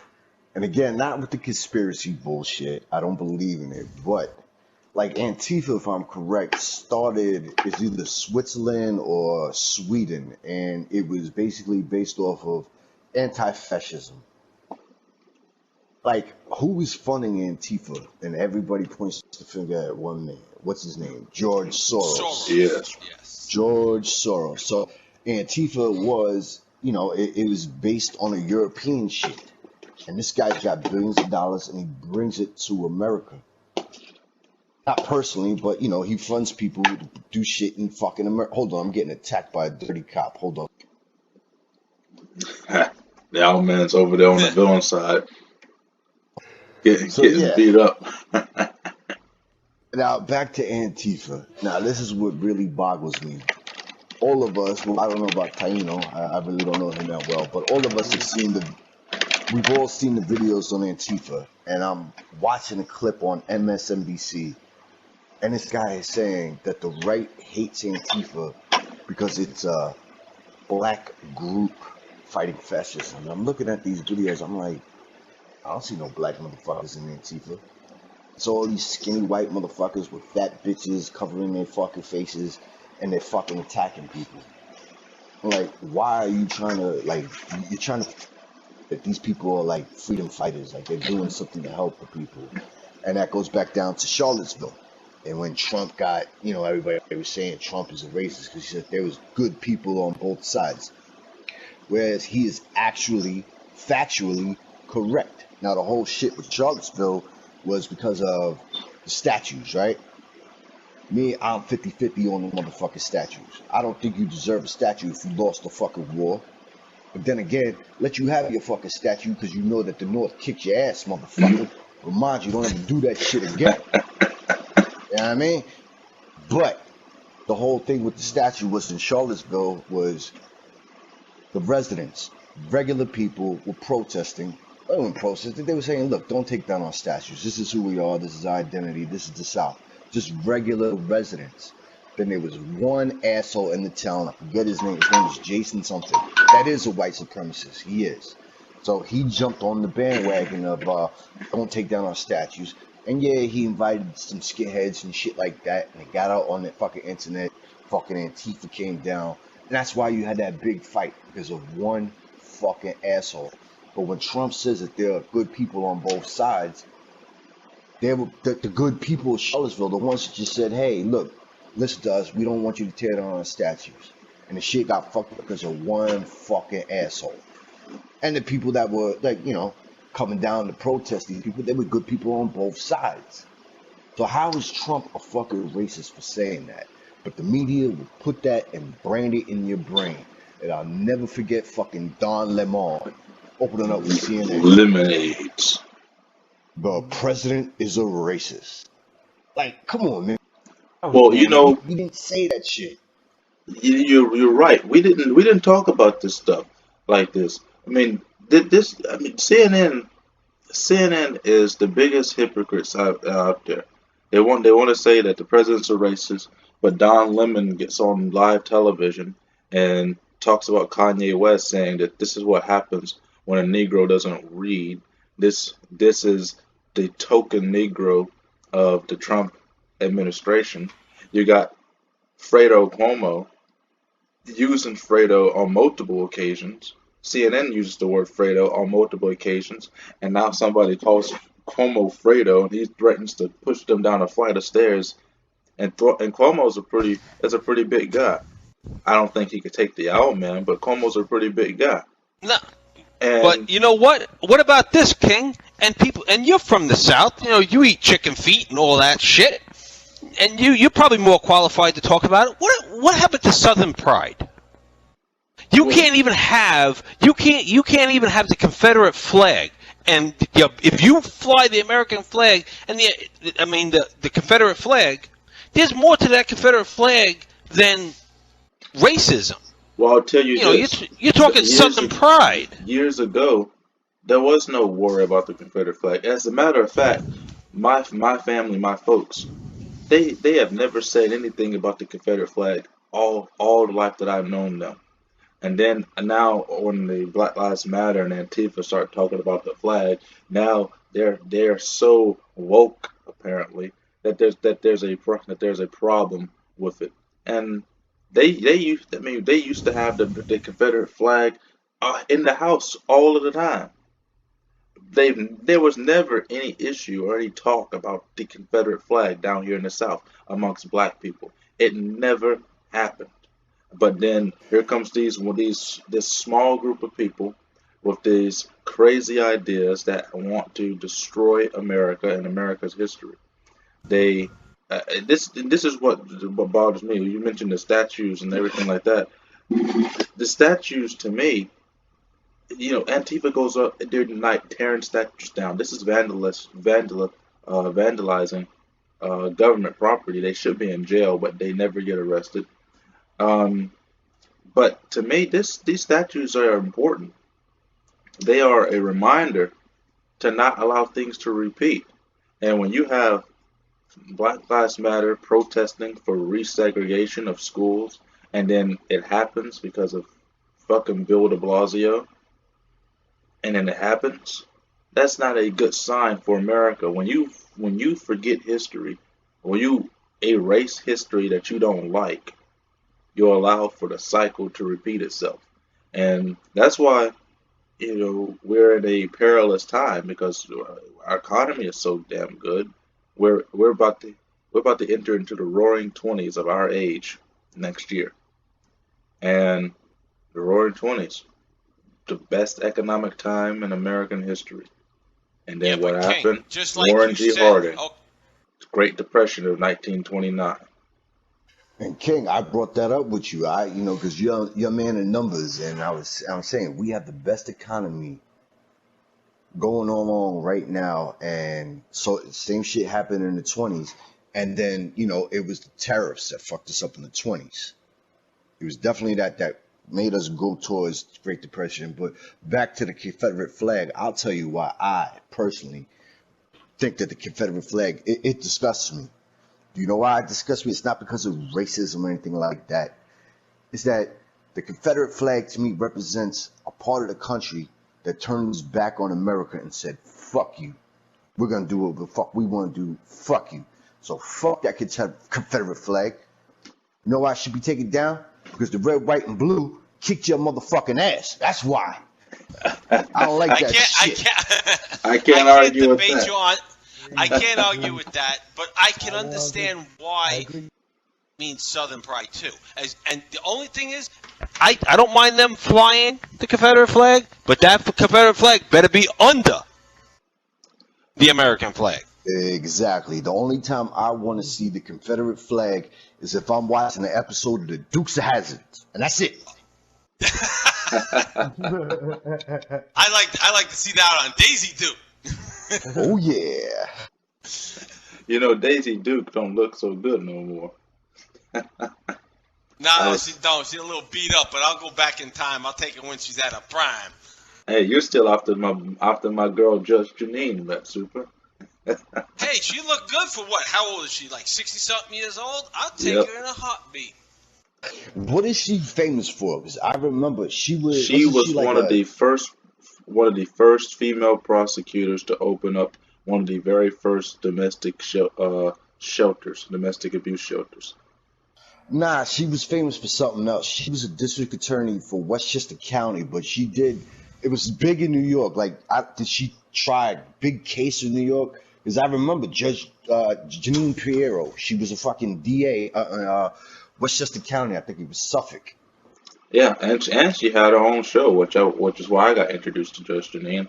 And again, not with the conspiracy bullshit. I don't believe in it. But, like, Antifa, if I'm correct, started, it's either Switzerland or Sweden. And it was basically based off of anti fascism. Like, who is funding Antifa? And everybody points the finger at one man. What's his name? George Soros. Yes. Yes. George Soros. So Antifa was, it was based on a European shit. And this guy's got billions of dollars and he brings it to America. Not personally, but, he funds people to do shit in fucking America. Hold on, I'm getting attacked by a dirty cop. Hold on. The Owlman's over there on the villain side, So, getting yeah. beat up. Now, back to Antifa. Now, this is what really boggles me. All of us, well, I don't know about Taino, I really don't know him that well, but all of us we've all seen the videos on Antifa, and I'm watching a clip on MSNBC, and this guy is saying that the right hates Antifa because it's a black group fighting fascism. And I'm looking at these videos, I'm like, I don't see no black motherfuckers in Antifa. It's all these skinny white motherfuckers with fat bitches covering their fucking faces, and they're fucking attacking people. I'm like, why are you trying to, you're trying to, that these people are like freedom fighters, like they're doing something to help the people. And that goes back down to Charlottesville. And when Trump got, everybody was saying Trump is a racist because he said there was good people on both sides. Whereas he is actually factually correct. Now, the whole shit with Charlottesville was because of the statues, right? Me, I'm 50-50 on the motherfucking statues. I don't think you deserve a statue if you lost the fucking war. But then again, let you have your fucking statue because you know that the North kicked your ass, motherfucker. Remind you, don't ever do that shit again. You know what I mean? But the whole thing with the statue was in Charlottesville was the residents, regular people were protesting. They weren't protesting. They were saying, look, don't take down our statues. This is who we are. This is our identity. This is the South. Just regular residents. Then there was one asshole in the town. I forget his name. His name is Jason something. That is a white supremacist. He is. So he jumped on the bandwagon of don't take down our statues. And yeah, he invited some skinheads and shit like that. And they got out on the fucking internet. Fucking Antifa came down. And that's why you had that big fight. Because of one fucking asshole. But when Trump says that there are good people on both sides, they were the good people of Charlottesville, the ones that just said, hey, look, listen to us. We don't want you to tear down our statues. And the shit got fucked up because of one fucking asshole. And the people that were, like, coming down to protest these people, they were good people on both sides. So how is Trump a fucking racist for saying that? But the media will put that and brand it in your brain. And I'll never forget fucking Don Lemon opening up with CNN. Lemonades. The president is a racist. Like, come on, man. Well, He didn't say that shit. you're right. We didn't talk about this stuff like this. I mean, CNN is the biggest hypocrites out there. They want to say that the president's a racist, but Don Lemon gets on live television and talks about Kanye West saying that this is what happens when a Negro doesn't read. This is the token Negro of the Trump administration. You got Fredo Cuomo using Fredo on multiple occasions. CNN uses the word Fredo on multiple occasions, and now somebody calls Cuomo Fredo, and he threatens to push them down a flight of stairs. And Cuomo's a pretty big guy. I don't think he could take the Owlman, but Cuomo's a pretty big guy. No, And but you know what? What about this, King? And you're from the South. You eat chicken feet and all that shit. And you're probably more qualified to talk about it. What happened to Southern pride? You can't even have the Confederate flag. And if you fly the American flag and the Confederate flag, there's more to that Confederate flag than racism. well, I'll tell you this. You're talking Southern pride. Years ago, there was no worry about the Confederate flag. As a matter of fact, my family, my folks, they have never said anything about the Confederate flag all the life that I've known them. And then now when the Black Lives Matter and Antifa start talking about the flag, now they're so woke apparently that there's a problem with it. And they used to have the Confederate flag in the house all of the time. There was never any issue or any talk about the Confederate flag down here in the South amongst black people. It never happened. But then here comes this small group of people with these crazy ideas that want to destroy America and America's history. This is what bothers me. You mentioned the statues and everything like that. The statues, to me, Antifa goes up during the night tearing statues down. This is vandalizing government property. They should be in jail, but they never get arrested. But to me, these statues are important. They are a reminder to not allow things to repeat. And when you have Black Lives Matter protesting for resegregation of schools, and then it happens because of fucking Bill de Blasio, and then it happens, that's not a good sign for America. When you forget history, or you erase history that you don't like, you allow for the cycle to repeat itself. And that's why, we're in a perilous time, because our economy is so damn good. We're about to enter into the roaring 20s of our age next year. And the roaring 20s, the best economic time in American history. And then what happened? Just like Warren you G. said, Harding, Great Depression of 1929. And King, I brought that up with you, because you're a man of numbers, and I'm saying we have the best economy going on right now, and so same shit happened in the 20s, and then it was the tariffs that fucked us up in the 20s. It was definitely that made us go towards Great Depression. But back to the Confederate flag, I'll tell you why I personally think that the Confederate flag it disgusts me. You know why it disgusts me? It's not because of racism or anything like that. It's that the Confederate flag to me represents a part of the country that turns back on America and said, fuck you. We're going to do what the fuck we want to do. Fuck you. So fuck that Confederate flag. You know why it should be taken down? Because the red, white, and blue kicked your motherfucking ass. That's why. I don't like that shit. I can't argue with that. I can't argue with that, but I can understand why means Southern pride too. And the only thing is, I don't mind them flying the Confederate flag, but that Confederate flag better be under the American flag. Exactly. The only time I want to see the Confederate flag is if I'm watching an episode of the Dukes of Hazzard, and that's it. I like to see that on Daisy too. Oh yeah. You know, Daisy Duke don't look so good no more. No, she don't. She's a little beat up, but I'll go back in time. I'll take her when she's at her prime. Hey, you're still after my girl Judge Janine, Mattsuper. Hey, she looked good for what? How old is she? Like 60-something years old? I'll take her in a heartbeat. What is she famous for? Because I remember she was Like one of the first female prosecutors to open up one of the very first domestic shelters, domestic abuse shelters. Nah, she was famous for something else. She was a district attorney for Westchester County, but it was big in New York. Like, did she try a big case in New York? Because I remember Judge Janine Piero. She was a fucking DA Westchester County. I think it was Suffolk. Yeah, and she had her own show, which is why I got introduced to Judge Janine.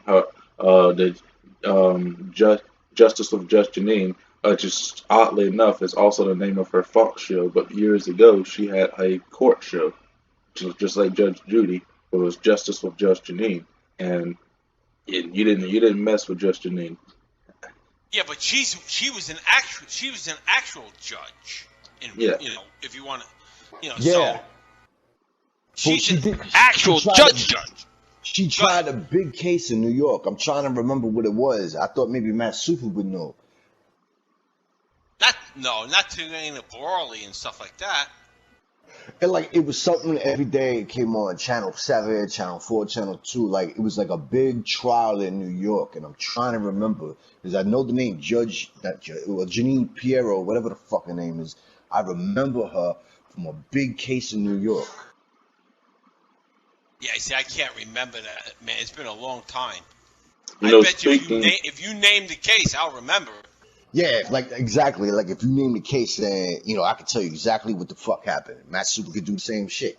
Justice of Judge Janine, just oddly enough, is also the name of her Fox show. But years ago, she had a court show, just like Judge Judy. It was Justice with Judge Janine, and you didn't mess with Judge Janine. Yeah, but she was an actual judge. Yeah. You know, if you want to, Yeah. So she's an actual judge. She tried a big case in New York. I'm trying to remember what it was. I thought maybe Mattsuper would know. Not to any Brawley and stuff like that. And like it was something every day it came on Channel 7, Channel 4, Channel 2. Like it was like a big trial in New York, and I'm trying to remember because I know the name Janine Piero, whatever the fuck her name is. I remember her from a big case in New York. Yeah, see, I can't remember that, man. It's been a long time. You I bet you if you name the case, I'll remember it. Yeah, like exactly. Like if you name the case, then I can tell you exactly what the fuck happened. Mattsuper could do the same shit.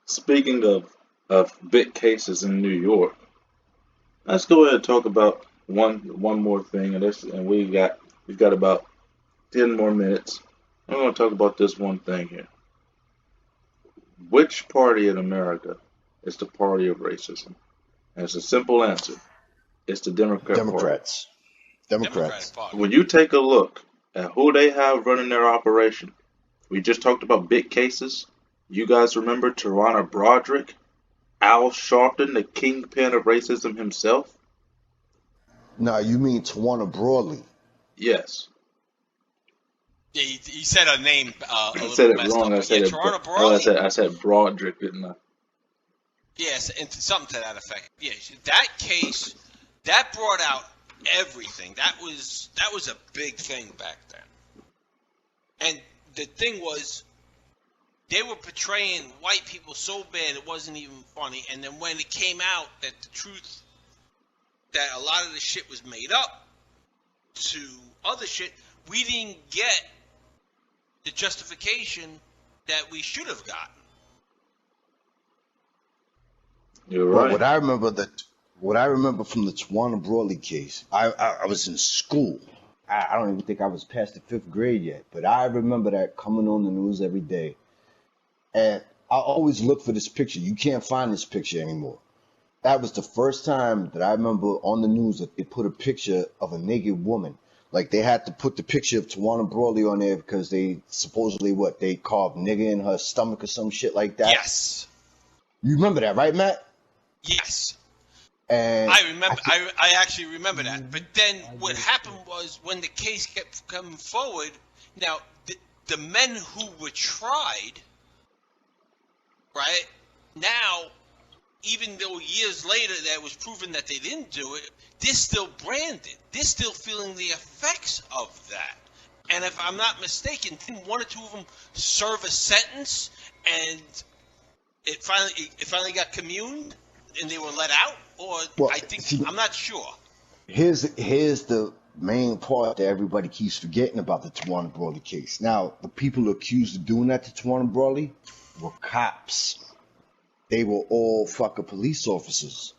Speaking of big cases in New York, let's go ahead and talk about one more thing, and we've got about 10 more minutes. I'm going to talk about this one thing here. Which party in America is the party of racism? And it's a simple answer. It's the Democrats. Party. When you take a look at who they have running their operation, we just talked about big cases. You guys remember Tarana Broderick, Al Sharpton, the kingpin of racism himself? No, you mean Tawana Broadley. Yes. Yeah, he said her name a little said it messed wrong. up. I said Broderick, didn't I? Yes, and something to that effect. Yeah, that case that brought out everything. That was a big thing back then. And the thing was, they were portraying white people so bad it wasn't even funny. And then when it came out that the truth, that a lot of the shit was made up to other shit, we didn't get the justification that we should have gotten. You're right. What I remember from the Tawana Broadley case, I was in school. I don't even think I was past the 5th grade yet, but I remember that coming on the news every day. And I always look for this picture. You can't find this picture anymore. That was the first time that I remember on the news that they put a picture of a naked woman. Like they had to put the picture of Tawana Broadley on there because they supposedly they carved nigger in her stomach or some shit like that. Yes. You remember that, right, Matt? Yes. And I remember. I actually remember that. But then what happened was when the case kept coming forward. Now the men who were tried, right now, even though years later that was proven that they didn't do it, they're still branded. They're still feeling the effects of that. And if I'm not mistaken, didn't one or two of them serve a sentence and it finally got communed and they were let out? Or I'm not sure. Here's the main part that everybody keeps forgetting about the Tawana Brawley case. Now, the people accused of doing that to Tawana Brawley were cops. They were all fucking police officers.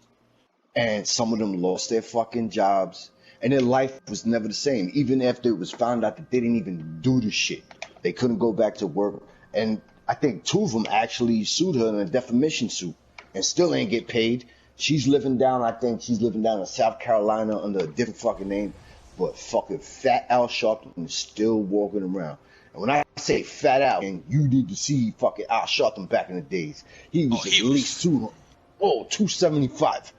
And some of them lost their fucking jobs. And their life was never the same. Even after it was found out that they didn't even do the shit. They couldn't go back to work. And I think 2 of them actually sued her in a defamation suit. And still ain't get paid. She's living down in South Carolina under a different fucking name. But fucking Fat Al Sharpton is still walking around. And when I say Fat Al, and you need to see fucking Al Sharpton back in the days. He was at least 275.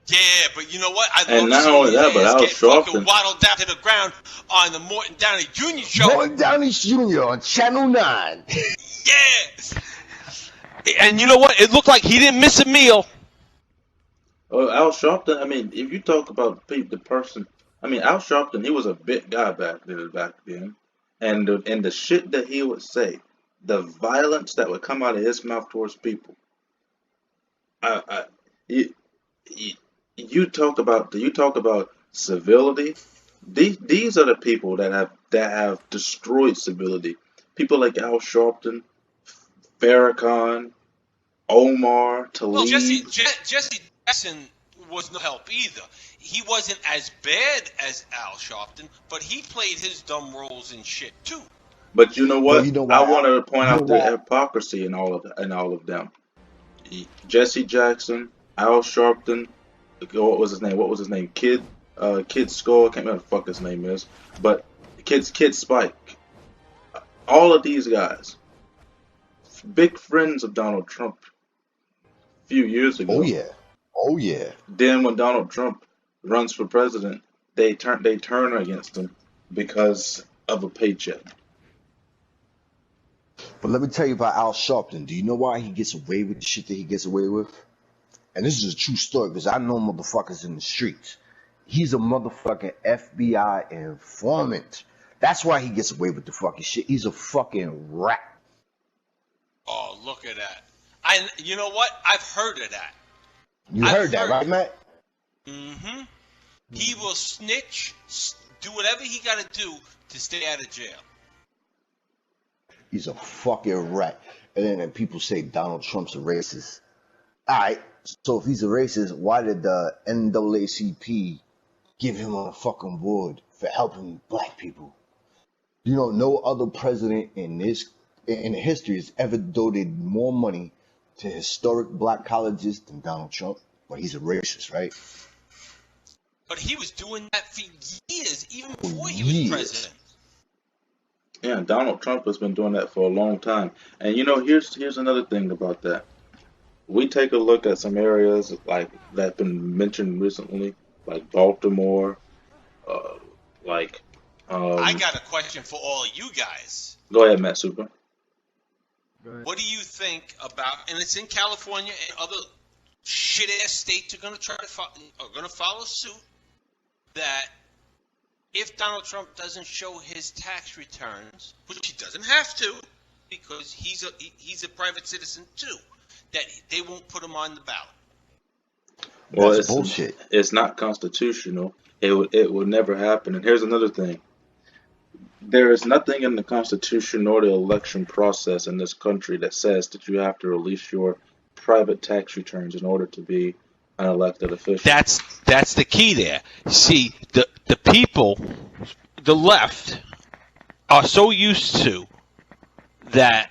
Yeah, but you know what? I And love not only seeing that, but his Al get fucking Sharpton. waddled down to the ground on the Morton Downey Jr. show. Morton Downey Jr. on Channel 9. Yes. And you know what? It looked like he didn't miss a meal. Al Sharpton, I mean, if you talk about the person, I mean, Al Sharpton, he was a big guy back then. And the shit that he would say, the violence that would come out of his mouth towards people. You talk about civility. These are the people that have destroyed civility. People like Al Sharpton, Farrakhan, Omar, Well, Talib. Jesse Jackson was no help either. He wasn't as bad as Al Sharpton, but he played his dumb roles and shit too. But you know what? But you know why? I want to point You know out the why? hypocrisy in all of them. Jesse Jackson, Al Sharpton, what was his name? Kid Skull. I can't remember what the fuck his name is. But Kid Spike. All of these guys, big friends of Donald Trump. A few years ago. Oh yeah. Then when Donald Trump runs for president, they turn against him because of a paycheck. But let me tell you about Al Sharpton. Do you know why he gets away with the shit that he gets away with? And this is a true story because I know motherfuckers in the streets. He's a motherfucking FBI informant. That's why he gets away with the fucking shit. He's a fucking rat. Oh, look at that! You know what? I've heard of that. You heard that, right, Matt? Mm-hmm. He will snitch, do whatever he got to do to stay out of jail. He's a fucking rat. And then people say Donald Trump's a racist. Alright, so if he's a racist, why did the NAACP give him a fucking award for helping black people? You know, no other president in history has ever donated more money to historic black colleges than Donald Trump. But he's a racist, right? But he was doing that for years, even before he was president. Yeah, Donald Trump has been doing that for a long time. And you know, here's another thing about that. We take a look at some areas like that have been mentioned recently, like Baltimore, like. I got a question for all of you guys. Go ahead, Mattsuper. What do you think about? And it's in California and other shit ass states are going to follow suit. That if Donald Trump doesn't show his tax returns, which he doesn't have to, because he's a private citizen too, that they won't put him on the ballot. Well, That's bullshit. It's not constitutional. It would never happen. And here's another thing. There is nothing in the Constitution or the election process in this country that says that you have to release your private tax returns in order to be an elected official. That's the key there. See, the people, the left, are so used to that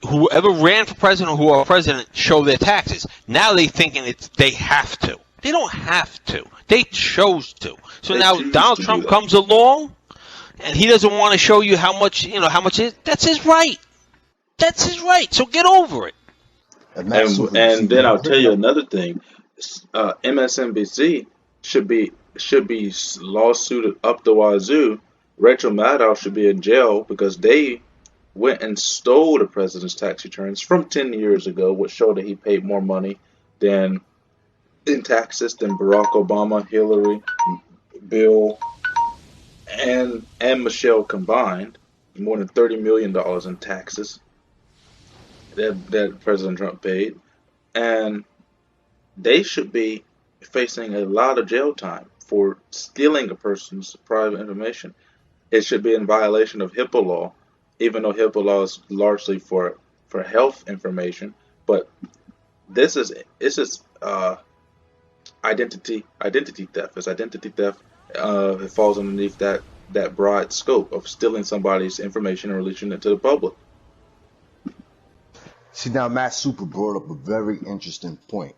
whoever ran for president or who are president show their taxes. Now they thinking they have to. They don't have to. They chose to. So They now choose Donald to do Trump that. comes along, and he doesn't want to show you how much is. That's his right. That's his right. So get over it. And then I'll tell you another thing. MSNBC should be lawsuited up the wazoo. Rachel Maddow should be in jail because they went and stole the president's tax returns from 10 years ago, which showed that he paid more money in taxes than Barack Obama, Hillary, Bill, and Michelle combined. More than $30 million in taxes that President Trump paid. And they should be facing a lot of jail time for stealing a person's private information, it should be in violation of HIPAA law, even though HIPAA law is largely for health information. But this is identity theft. It's identity theft. It falls underneath that broad scope of stealing somebody's information and releasing it to the public. See, now Mattsuper brought up a very interesting point.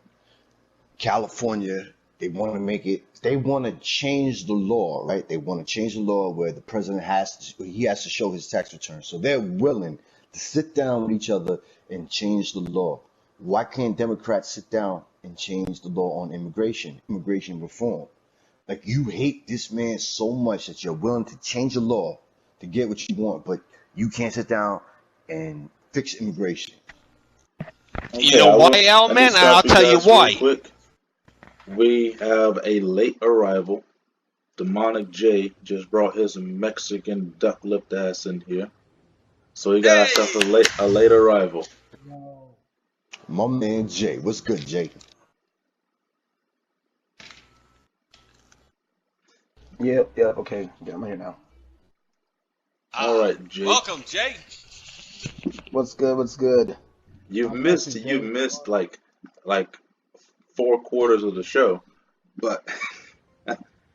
California, they want to make it, they want to change the law, right? They want to change the law where the president has to show his tax return. So they're willing to sit down with each other and change the law. Why can't Democrats sit down and change the law on immigration reform? Like, you hate this man so much that you're willing to change the law to get what you want, but you can't sit down and fix immigration. You know why, Owlman? I'll tell you why. Quick. We have a late arrival. Demonic J just brought his Mexican duck-lipped ass in here, so he got ourselves a late arrival. No. My man Jay, what's good, Jay? Yep, okay. Yeah, I'm here now. All right, Jay. Welcome, Jay. What's good? You've missed like 4 quarters of the show, but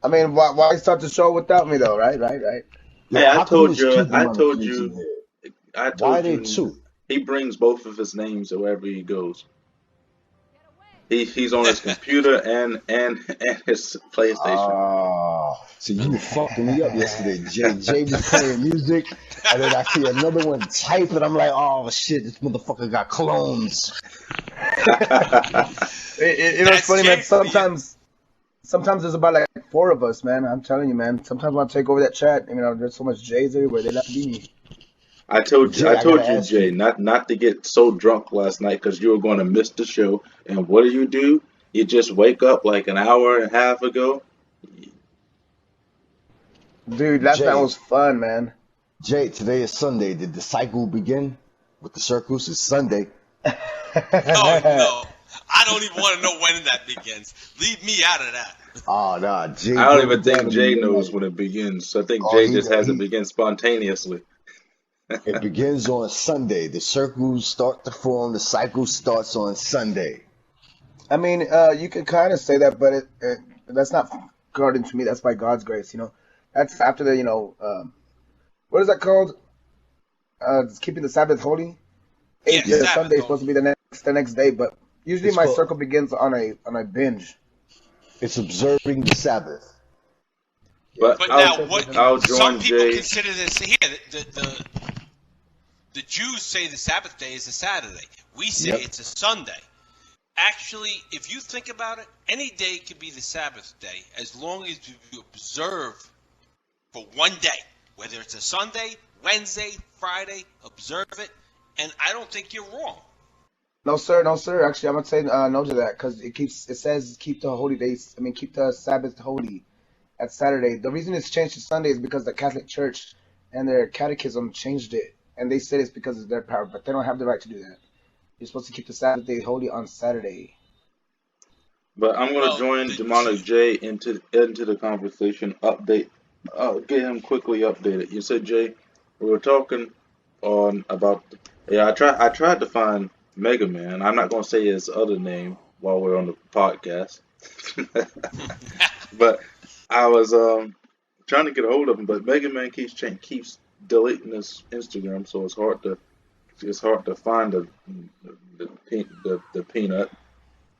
I mean, why start the show without me though, right? hey, I How come told there's you, two I demonic told thieves in you, here? I Why are told there you. two? He brings both of his names wherever he goes. He's on his computer and his PlayStation. So you were fucking me up yesterday, Jay. Jay was playing music, and then I see another one typing. I'm like, oh shit, this motherfucker got clones. You know, it's funny, man. Sometimes there's about like 4 of us, man. I'm telling you, man. Sometimes when I take over that chat, you know, there's so much J's everywhere. They have to be me. I told Jay, I you, gotta ask Jay, you. not to get so drunk last night because you were going to miss the show. And what do? You just wake up like an hour and a half ago. Dude, last night Jay, was fun, man. Jay, today is Sunday. Did the cycle begin with the circles? It's Sunday. Oh, no. I don't even want to know when that begins. Leave me out of that. Oh, nah, Jay I don't broke even it down think to Jay me knows tonight. when it begins. I think Oh, Jay just has it begin spontaneously. It begins on Sunday. The circles start to form. The cycle starts on Sunday. I mean, you could kind of say that, but that's not according to me. That's by God's grace, you know. That's after the, you know, what is that called? It's keeping the Sabbath holy. Yeah, The Sabbath. Sunday is supposed to be the next day, but usually It's my called, circle begins on a binge. it's observing the Sabbath. But But now, I'll some join people Jay. consider this here. The Jews say the Sabbath day is a Saturday. We say Yep. it's a Sunday. Actually, if you think about it, any day could be the Sabbath day as long as you observe for one day. Whether it's a Sunday, Wednesday, Friday, observe it. And I don't think you're wrong. No, sir. Actually, I'm gonna say no to that because it says keep the holy days. I mean, keep the Sabbath holy at Saturday. The reason it's changed to Sunday is because the Catholic Church and their catechism changed it, and they said it's because of their power, but they don't have the right to do that. You're supposed to keep the Sabbath day holy on Saturday. But I'm gonna Well, join the Demonic Jew, Jay into the conversation. Update. Get him quickly updated. You said, Jay, we were talking on about. Yeah, I tried to find Mega Man. I'm not gonna say his other name while we're on the podcast. But I was trying to get a hold of him, but Mega Man keeps deleting his Instagram, so it's hard to find the peanut.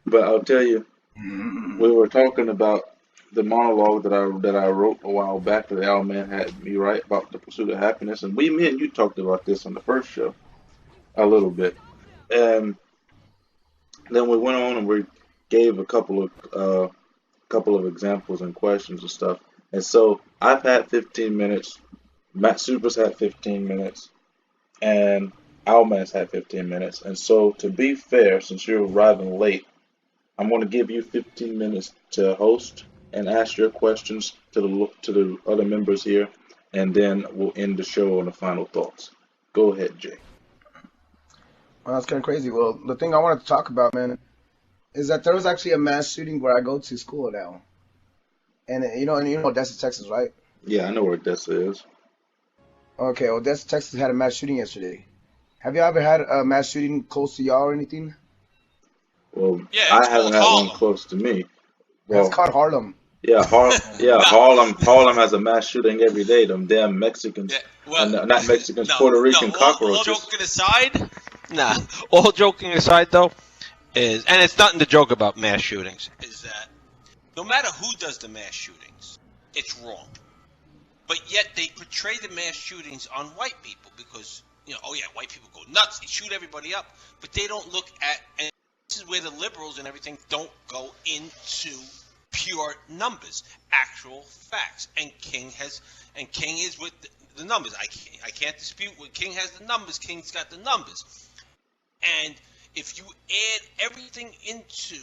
But I'll tell you, we were talking about the monologue that I wrote a while back that Owlman had me write about the pursuit of happiness, and me and you talked about this on the first show a little bit, and then we went on and we gave a couple of examples and questions and stuff. And so I've had 15 minutes, Mattsuper's had 15 minutes, and Owlman's had 15 minutes. And so to be fair, since you're arriving late, I'm going to give you 15 minutes to host and ask your questions to the other members here, and then we'll end the show on the final thoughts. Go ahead, Jay. Well, that's kind of crazy. Well, the thing I wanted to talk about, man, is that there was actually a mass shooting where I go to school now. and you know Odessa, Texas, right? Yeah, I know where Odessa is. Okay, Odessa, Texas had a mass shooting yesterday. Have you ever had a mass shooting close to y'all or anything? Well, Yeah, I it's haven't called had one Harlem. close to me. It's Well, called Harlem. yeah, Oh my yeah, No, God. Harlem has a mass shooting every day. Them damn yeah, Mexicans, well, not Mexicans, no, Puerto no. Rican All cockroaches. joking aside, nah. All joking aside, though, is and it's nothing to joke about mass shootings. Is that no matter who does the mass shootings, it's wrong. But yet they portray the mass shootings on white people because oh yeah, white people go nuts, they shoot everybody up, but they don't look at and this is where the liberals and everything don't go into pure numbers, actual facts. And King is with the numbers. I can't dispute when King has the numbers. King's got the numbers. And if you add everything into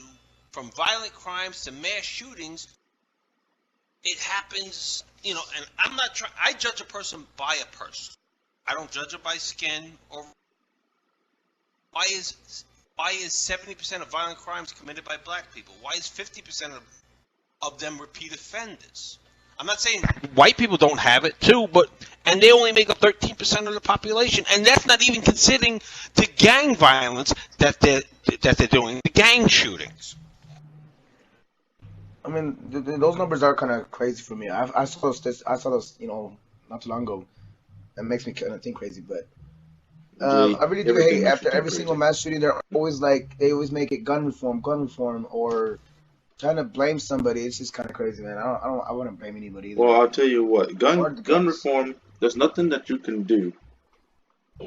from violent crimes to mass shootings, it happens, and I'm not trying. I judge a person by a person. I don't judge it by skin or why is 70% of violent crimes committed by black people? Why is 50% of them repeat offenders? I'm not saying white people don't have it too, and they only make up 13% of the population, and that's not even considering the gang violence that they're doing, the gang shootings. I mean, those numbers are kind of crazy for me. I saw those, not too long ago. It makes me kind of think crazy, but Jay, I really do everything hate makes you after think every single crazy. mass shooting, they always make it gun reform, or trying to blame somebody. It's just kind of crazy, man. I wouldn't blame anybody either. Well, I'll tell you what, Or the gun guns. reform. There's nothing that you can do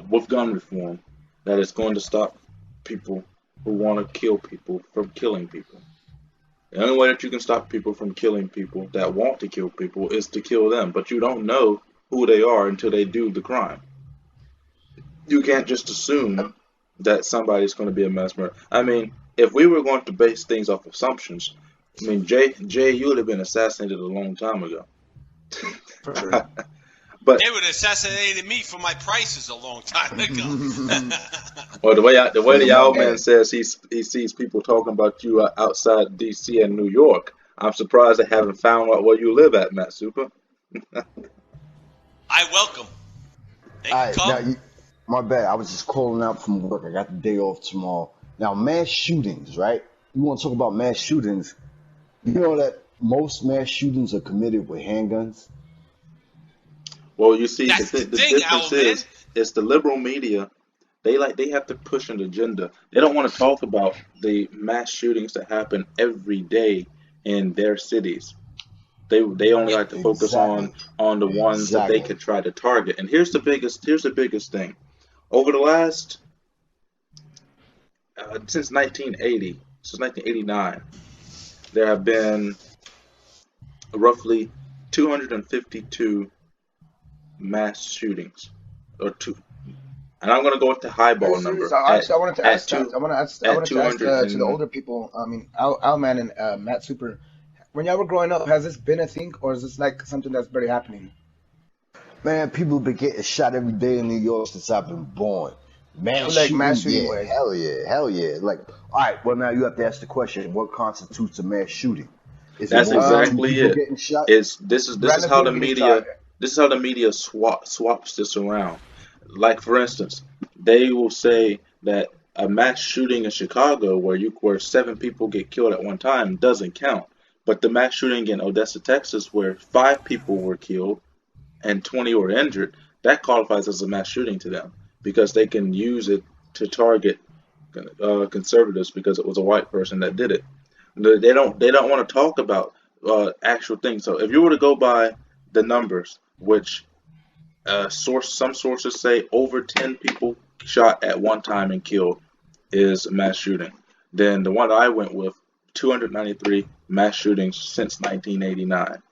with gun reform that is going to stop people who want to kill people from killing people. The only way that you can stop people from killing people that want to kill people is to kill them, but you don't know who they are until they do the crime. You can't just Uh, assume that somebody's going to be a mass murderer. I mean, if we were going to base things off assumptions, I mean, Jay, you would have been assassinated a long time ago. for sure. But They would have assassinated me for my prices a long time ago. well, the way the Well, Owlman says he sees people talking about you outside D.C. and New York, I'm surprised they haven't found out where you live at, Mattsuper. I welcome. They All can right, now come. my bad. I was just calling out from work. I got the day off tomorrow. Now, mass shootings, right? You want to talk about mass shootings? You know that most mass shootings are committed with handguns. Well, you see, That's the the thing, difference Owlman. is the liberal media. They have to push an agenda. They don't want to talk about the mass shootings that happen every day in their cities. They only Yeah, like to focus Exactly. on the ones that they Exactly. could try to target. And here's the biggest thing. Over the last since 1980, since 1989, there have been roughly 252 mass shootings, or two. And I'm going to go with the Are you highball serious? number I wanted to at ask that. two I at wanted to ask 200 to the and older people. I mean, Owlman and Mattsuper. When y'all were growing up, has this been a thing, or is this like something that's barely happening? Man, people been getting shot every day in New York since I've been born. Mass Like mass shooting, shooting yeah, wise. hell yeah, hell yeah. Like, all right, well now you have to ask the question: what constitutes a mass shooting? Is it that's more than two exactly people it. getting shot? Is this is Random how the people getting shot. media swaps this around. Like for instance, they will say that a mass shooting in Chicago where seven people get killed at one time doesn't count. But the mass shooting in Odessa, Texas, where five people were killed and 20 were injured, that qualifies as a mass shooting to them because they can use it to target conservatives because it was a white person that did it. They don't want to talk about actual things. So if you were to go by the numbers, which some sources say over 10 people shot at one time and killed is a mass shooting. Then the one I went with, 293 mass shootings since 1989.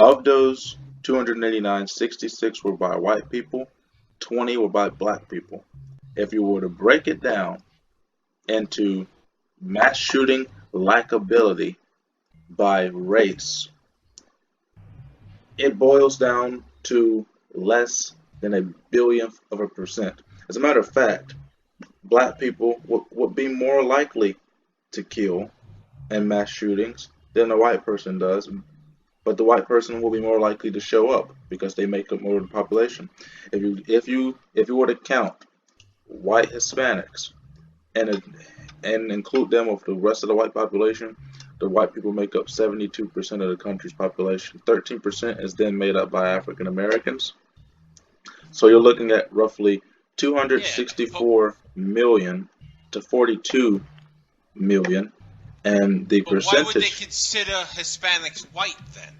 Of those 289, 66 were by white people, 20 were by black people. If you were to break it down into mass shooting likability by race, it boils down to less than a billionth of a percent. As a matter of fact, black people would be more likely to kill in mass shootings than a white person does, but the white person will be more likely to show up because they make up more of the population. If you were to count white Hispanics and and include them with the rest of the white population, the white people make up 72% of the country's population. 13% is then made up by African Americans. So you're looking at roughly Yeah, but 264 million to 42 million, and the why would they percentage. consider Hispanics white then?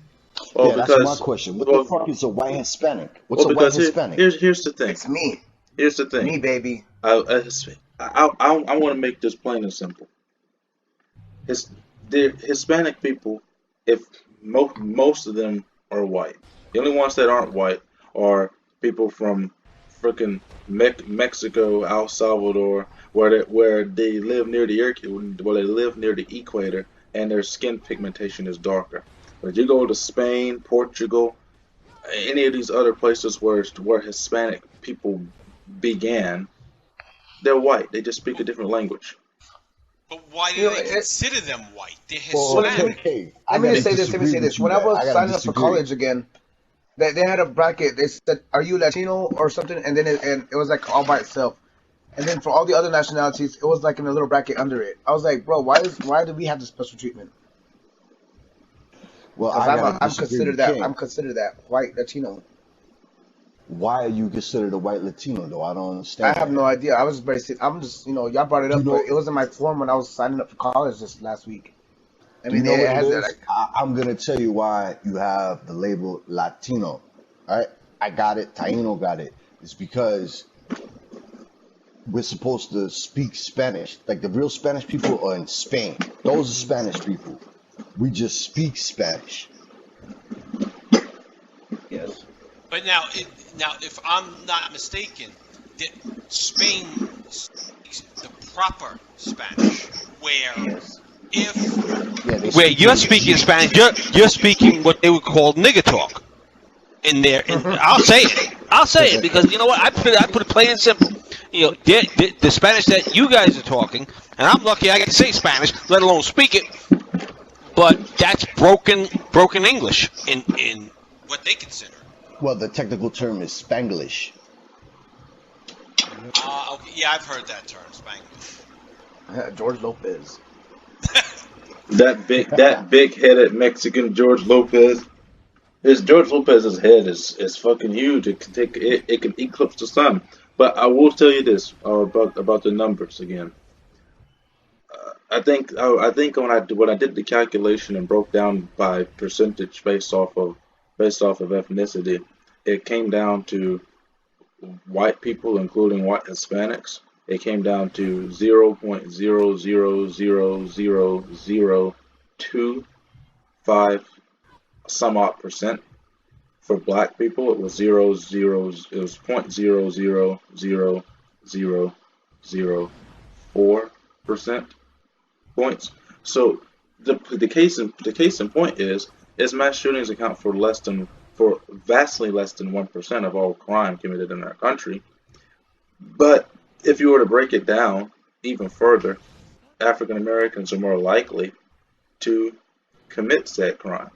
Well, Yeah, that's my because question. What the well, fuck is a white Hispanic? What's well, a white because Hispanic? here's the thing. It's me. Here's the thing. Me, baby. I want to make this plain and simple. His the Hispanic people, if most of them are white, the only ones that aren't white are people from frickin' Mexico, El Salvador, where they live near the equator, and their skin pigmentation is darker. But if you go to Spain, Portugal, any of these other places where Hispanic people began, they're white. They just speak a different language. But why You do know, they consider them white? They're Well, Hispanic. okay. I let me gotta just say this. Let me disagree say with this. you When I there. I was gotta signing up for disagree. college again, they had a bracket. They said, "Are you Latino or something?" And then it was like all by itself. And then for all the other nationalities, it was like in a little bracket under it. I was like, bro, why do we have this special treatment? Well, Because I gotta I'm disagree considered with that King. white Latino. Why are you considered a white Latino though? I don't I understand have that. no idea. I was very. I'm just y'all brought it Do you up, but know? it was in my form when I was signing up for college this last week. I Do you mean, know it what it has it is? like I'm gonna tell you why you have the label Latino. All right, I got it. Taino got it. It's because we're supposed to speak Spanish. Like the real Spanish people are in Spain. Those are Spanish people. We just speak Spanish. yes. But now, if I'm not mistaken, Spain speaks the proper Spanish, where Yes. if Yeah, they Where speak you're in speaking G. Spanish, you're speaking what they would call nigger talk in there. And I'll say it. I'll say it because you know what? I put it plain and simple. You know, the Spanish that you guys are talking, and I'm lucky I can say Spanish, let alone speak it. But that's broken English in what they consider. Well, the technical term is Spanglish. Yep. Okay, yeah, I've heard that term, Spanglish. George Lopez. That big headed Mexican George Lopez. His George Lopez's head is fucking huge. It can eclipse the sun. But I will tell you this about the numbers again. I think when I did the calculation and broke down by percentage based off of ethnicity, it came down to white people, including white Hispanics. It came down to 0.0000025 some odd percent. For black people, it was 0.00004% points. So the case in point is mass shootings account for vastly less than 1% of all crime committed in our country. But if you were to break it down even further, African Americans are more likely to commit said crime.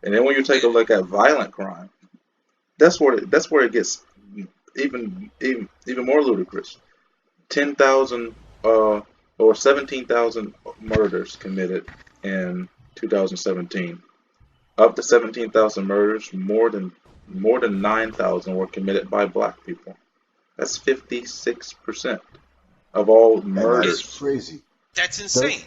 And then when you take a look at violent crime, that's where it gets even more ludicrous. 10,000 or 17,000 murders committed in 2017. Of the 17,000 murders, more than 9,000 were committed by black people. That's 56% of all And that's It's murders. crazy. That's Thir- insane.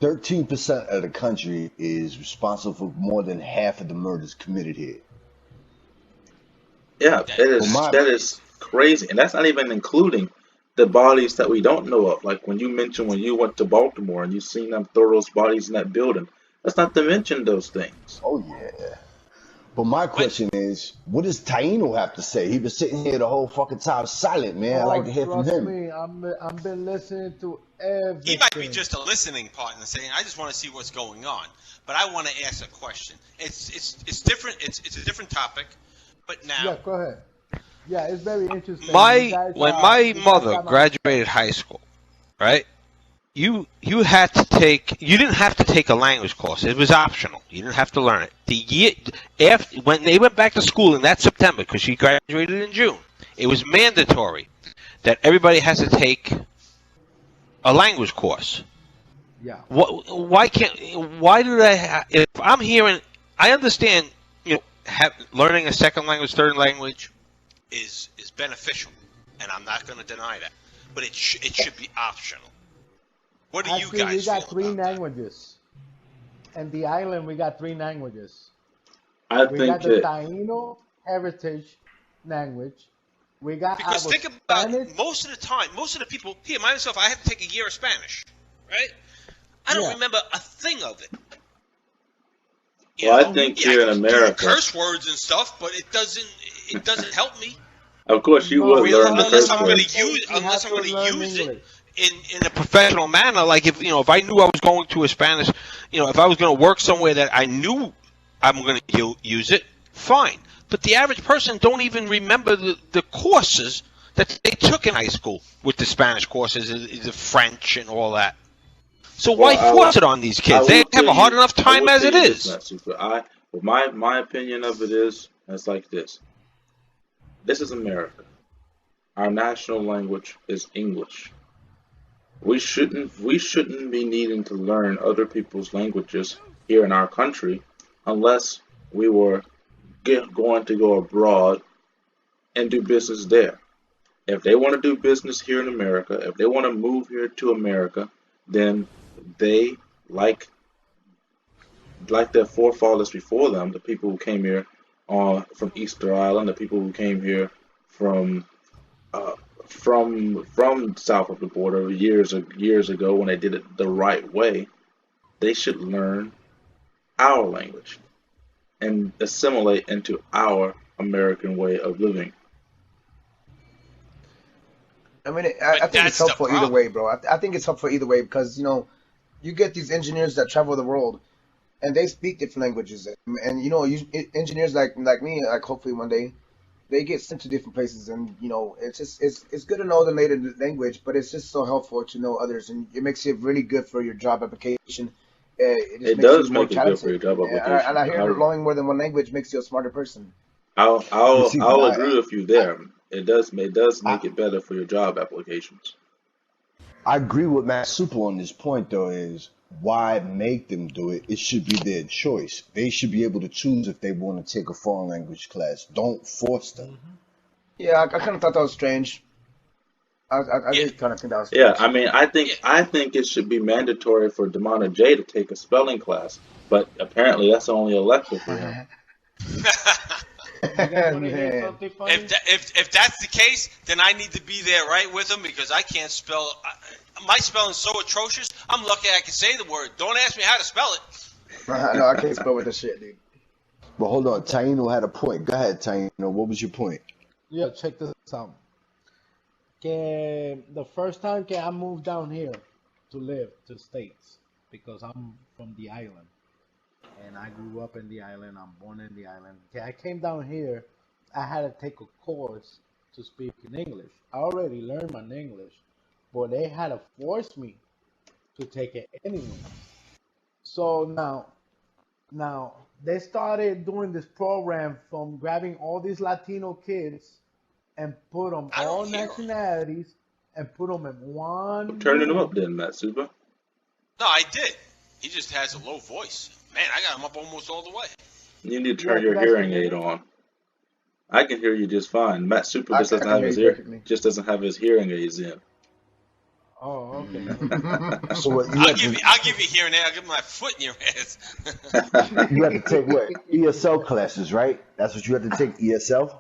13% of the country is responsible for more than half of the murders committed here. Yeah, That that For is that's my that is crazy. crazy, and that's not even including the bodies that we don't know of. Like when you mentioned when you went to Baltimore and you seen them throw those bodies in that building. That's not to mention those things. Oh yeah. But my But question is, what does Taino have to say? He was sitting here the whole fucking time silent, man. I like Oh, to hear from trust him. me, I've been listening to he might be everything. just a listening partner saying, "I just want to see what's going on." But I want to ask a question. It's different. It's a different topic. But Yeah, now, go ahead. Yeah, it's very interesting. When my You guys mother have my respect. graduated high school, right? You had to You didn't have to take a language course. It was optional. You didn't have to learn it. The year after, when they went back to school in that September, because she graduated in June, it was mandatory that everybody has to take a language course. Yeah. Why do they? If I'm hearing, I understand. Learning a second language, third language, is beneficial, and I'm not going to deny that. But it should be optional. What do you guys we got feel three about languages. And the island, we got 3 languages. I We think got the that Taino heritage language. We got Because our think about Spanish. most of the time, most of the people here, myself, I had to take a year of Spanish, right? I don't Yeah. remember a thing of it. Well, I think here in I can do America- curse words and stuff, but it doesn't help me. of course you No, would we learn the don't curse Unless I'm going words. to use, You have unless I'm to going to learn use it English. in a professional manner. Like if I knew I was going to a Spanish, if I was going to work somewhere that I knew I'm going to use it, fine. But the average person don't even remember the courses that they took in high school with the Spanish courses, the French and all that. So why Well, force it on these I kids? will They have tell a hard you- enough I time will as tell it you this, is. Mattsuper. My opinion of it is like this. This is America. Our national language is English. We shouldn't be needing to learn other people's languages here in our country unless we were going to go abroad and do business there. If they want to do business here in America, if they want to move here to America, then they like their forefathers before them, the people who came here from Easter Island, the people who came here from south of the border years ago when they did it the right way. They should learn our language and assimilate into our American way of living. I mean, I think it's that's the helpful either problem. way, bro. I think it's helpful either way because you get these engineers that travel the world, and they speak different languages, and engineers like me, like hopefully one day, they get sent to different places, and it's good to know the native language, but it's just so helpful to know others, and it makes it really good for your job application. It just It makes does you more make it good for talented. your job application. And I hear knowing more than one language makes you a smarter person. I'll You see, I'll but agree with you there. It does make it better for your job applications. I agree with Mattsuper on this point, though, is why make them do it? It should be their choice. They should be able to choose if they want to take a foreign language class. Don't force them. Yeah, I kind of thought that was strange. I Yeah. did kind of think that was Yeah, strange. I mean, I think it should be mandatory for Demona J to take a spelling class, but apparently that's only elective for him. You guys want to hear Man. something funny? If that's the case, then I need to be there right with them because I can't spell. My spelling's so atrocious. I'm lucky I can say the word. Don't ask me how to spell it. No, I can't spell with this shit, dude. But hold on, Taino had a point. Go ahead, Taino. What was your point? Yeah, check this out. Que the first time que I moved down here to live to States because I'm from the island and I grew up in the island. I'm born in the island. Okay, I came down here. I had to take a course to speak in English. I already learned my English, but they had to force me to take it anyway. So now they started doing this program from grabbing all these Latino kids and put them I don't all hear 'em. nationalities and put them in one. Turning them room. up then, Mattsuper. No, I did. He just has a low voice. Man, I got him up almost all the way. You need to turn Yeah, your that's hearing what- aid on. I can hear you just fine. Mattsuper I just doesn't can have hear his you perfectly. doesn't have his hearing aids in. Oh, okay. So what, I'll give you hearing aid. I'll give my foot in your ass. you have to take what? ESL classes, right? That's what you have to take, ESL?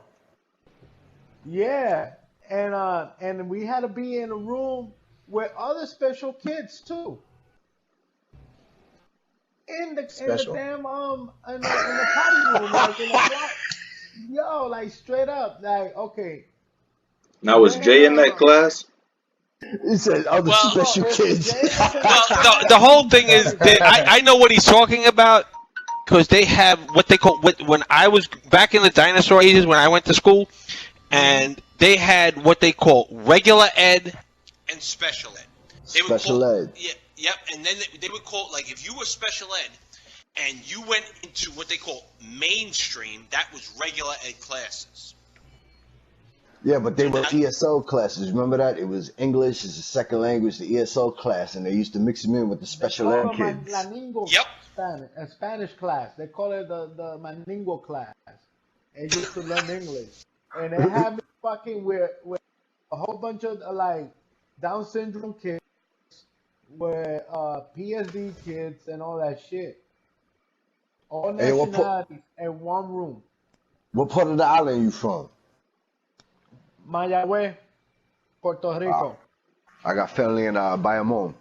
Yeah, and we had to be in a room with other special kids too. In the Special? damn in the potty room, like in the block. Yo, like straight up, like okay. Now was Jay in that class? It said other Well- special If kids. Jay- Well, the whole thing is that I know what he's talking about because they have what they call when I was back in the dinosaur ages when I went to school, and they had what they call regular ed and special ed. They would Special call- ed. Yep, and then they would call, like, if you were special ed and you went into what they call mainstream, that was regular ed classes. Yeah, but they were ESL classes. Remember that? It was English as a second language, the ESL class, and they used to mix them in with the special ed kids. Yep. Spanish class. They call it the Maningo class. And used to learn English. And they had me fucking with a whole bunch of like Down syndrome kids, with PSD kids and all that shit. All nationalities in one room. What part of the island you from? Mayagüez, Puerto Rico. I got family in Bayamon.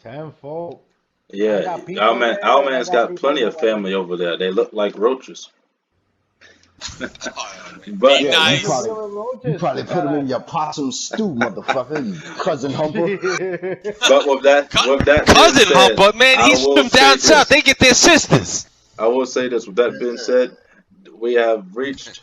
Tenfold. Yeah, Owlman's got plenty of family over there. They look like roaches. But yeah, nice. You probably put them in your possum stew, motherfucker. You cousin humper. But with that cousin humper, man, he's from down south. They get their sisters. I will say this. With that being said, we have reached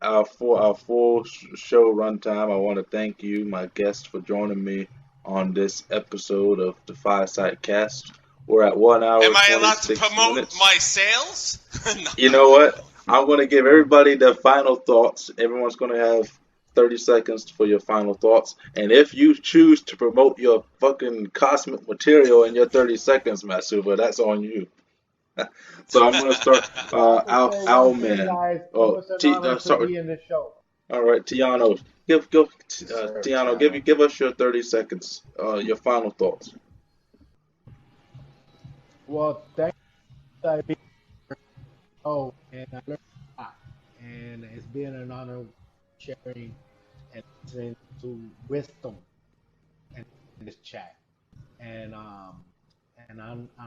our full show runtime. I want to thank you, my guests, for joining me on this episode of the Fireside Cast. We're at 1 hour. Am I allowed to 26 promote minutes. my sales? No. You know what? I'm going to give everybody their final thoughts. Everyone's going to have 30 seconds for your final thoughts. And if you choose to promote your fucking cosmic material in your 30 seconds, Mattsuper, that's on you. So I'm going to start Owlman. Sorry. In the show. All right, Tiano. Tiano, give us your 30 seconds. Your final thoughts. Well, thank you. Oh, and I learned a lot, and it's been an honor sharing and listening to wisdom in this chat, and I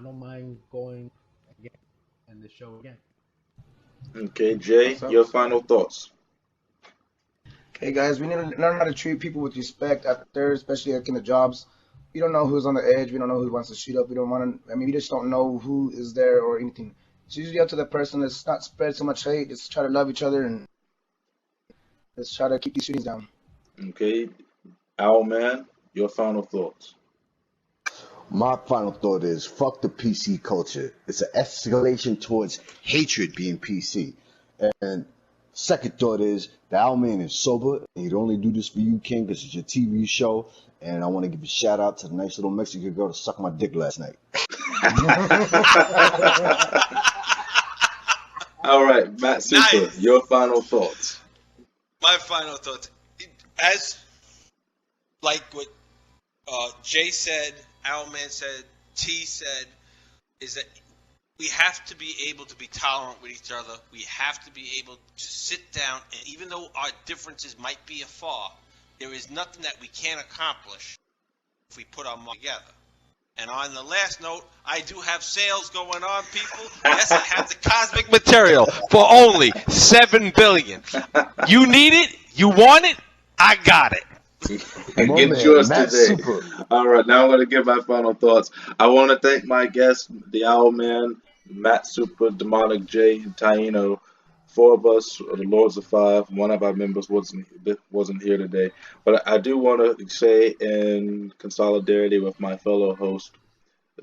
don't mind going again in the show again. Okay, Jay, your final thoughts. Okay, guys, we need to learn how to treat people with respect out there, especially like in the jobs. We don't know who's on the edge. We don't know who wants to shoot up. We don't want to. I mean, we just don't know who is there or anything. It's usually up to the person. Let's not spread so much hate. Let's try to love each other and let's try to keep these shootings down. Okay, Owlman, your final thoughts. My final thought is fuck the PC culture. It's an escalation towards hatred being PC. And second thought is the Owlman is sober and he'd only do this for you, King, because it's your TV show. And I want to give a shout out to the nice little Mexican girl to suck my dick last night. All right, Mattsuper, nice. Your final thoughts. My final thoughts, as like what Jay said, Owlman said, T said, is that we have to be able to be tolerant with each other. We have to be able to sit down, and even though our differences might be afar, there is nothing that we can't accomplish if we put our money together. And on the last note, I do have sales going on, people. Yes, I have the cosmic material for only $7 billion. You need it? You want it? I got it. Get yours today. All right, now I'm going to give my final thoughts. I want to thank my guests, the Owlman, Mattsuper, Demonic J, and Taino. 4 of us are the Lords of Five. One of our members wasn't here today. But I do want to say in solidarity with my fellow host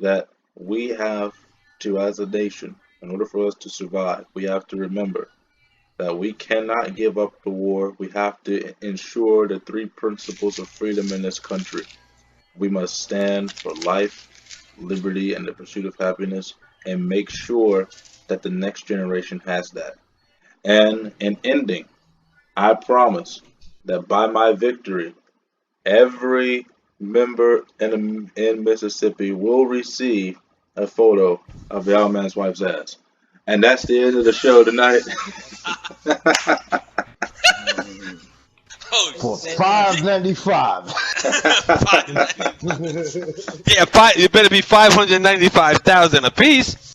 that we have to, as a nation, in order for us to survive, we have to remember that we cannot give up the war. We have to ensure the 3 principles of freedom in this country. We must stand for life, liberty, and the pursuit of happiness, and make sure that the next generation has that. And in ending, I promise that by my victory, every member in Mississippi will receive a photo of the Owlman's wife's ass. And that's the end of the show tonight. For $5.95. Yeah, it better be $595,000 a piece.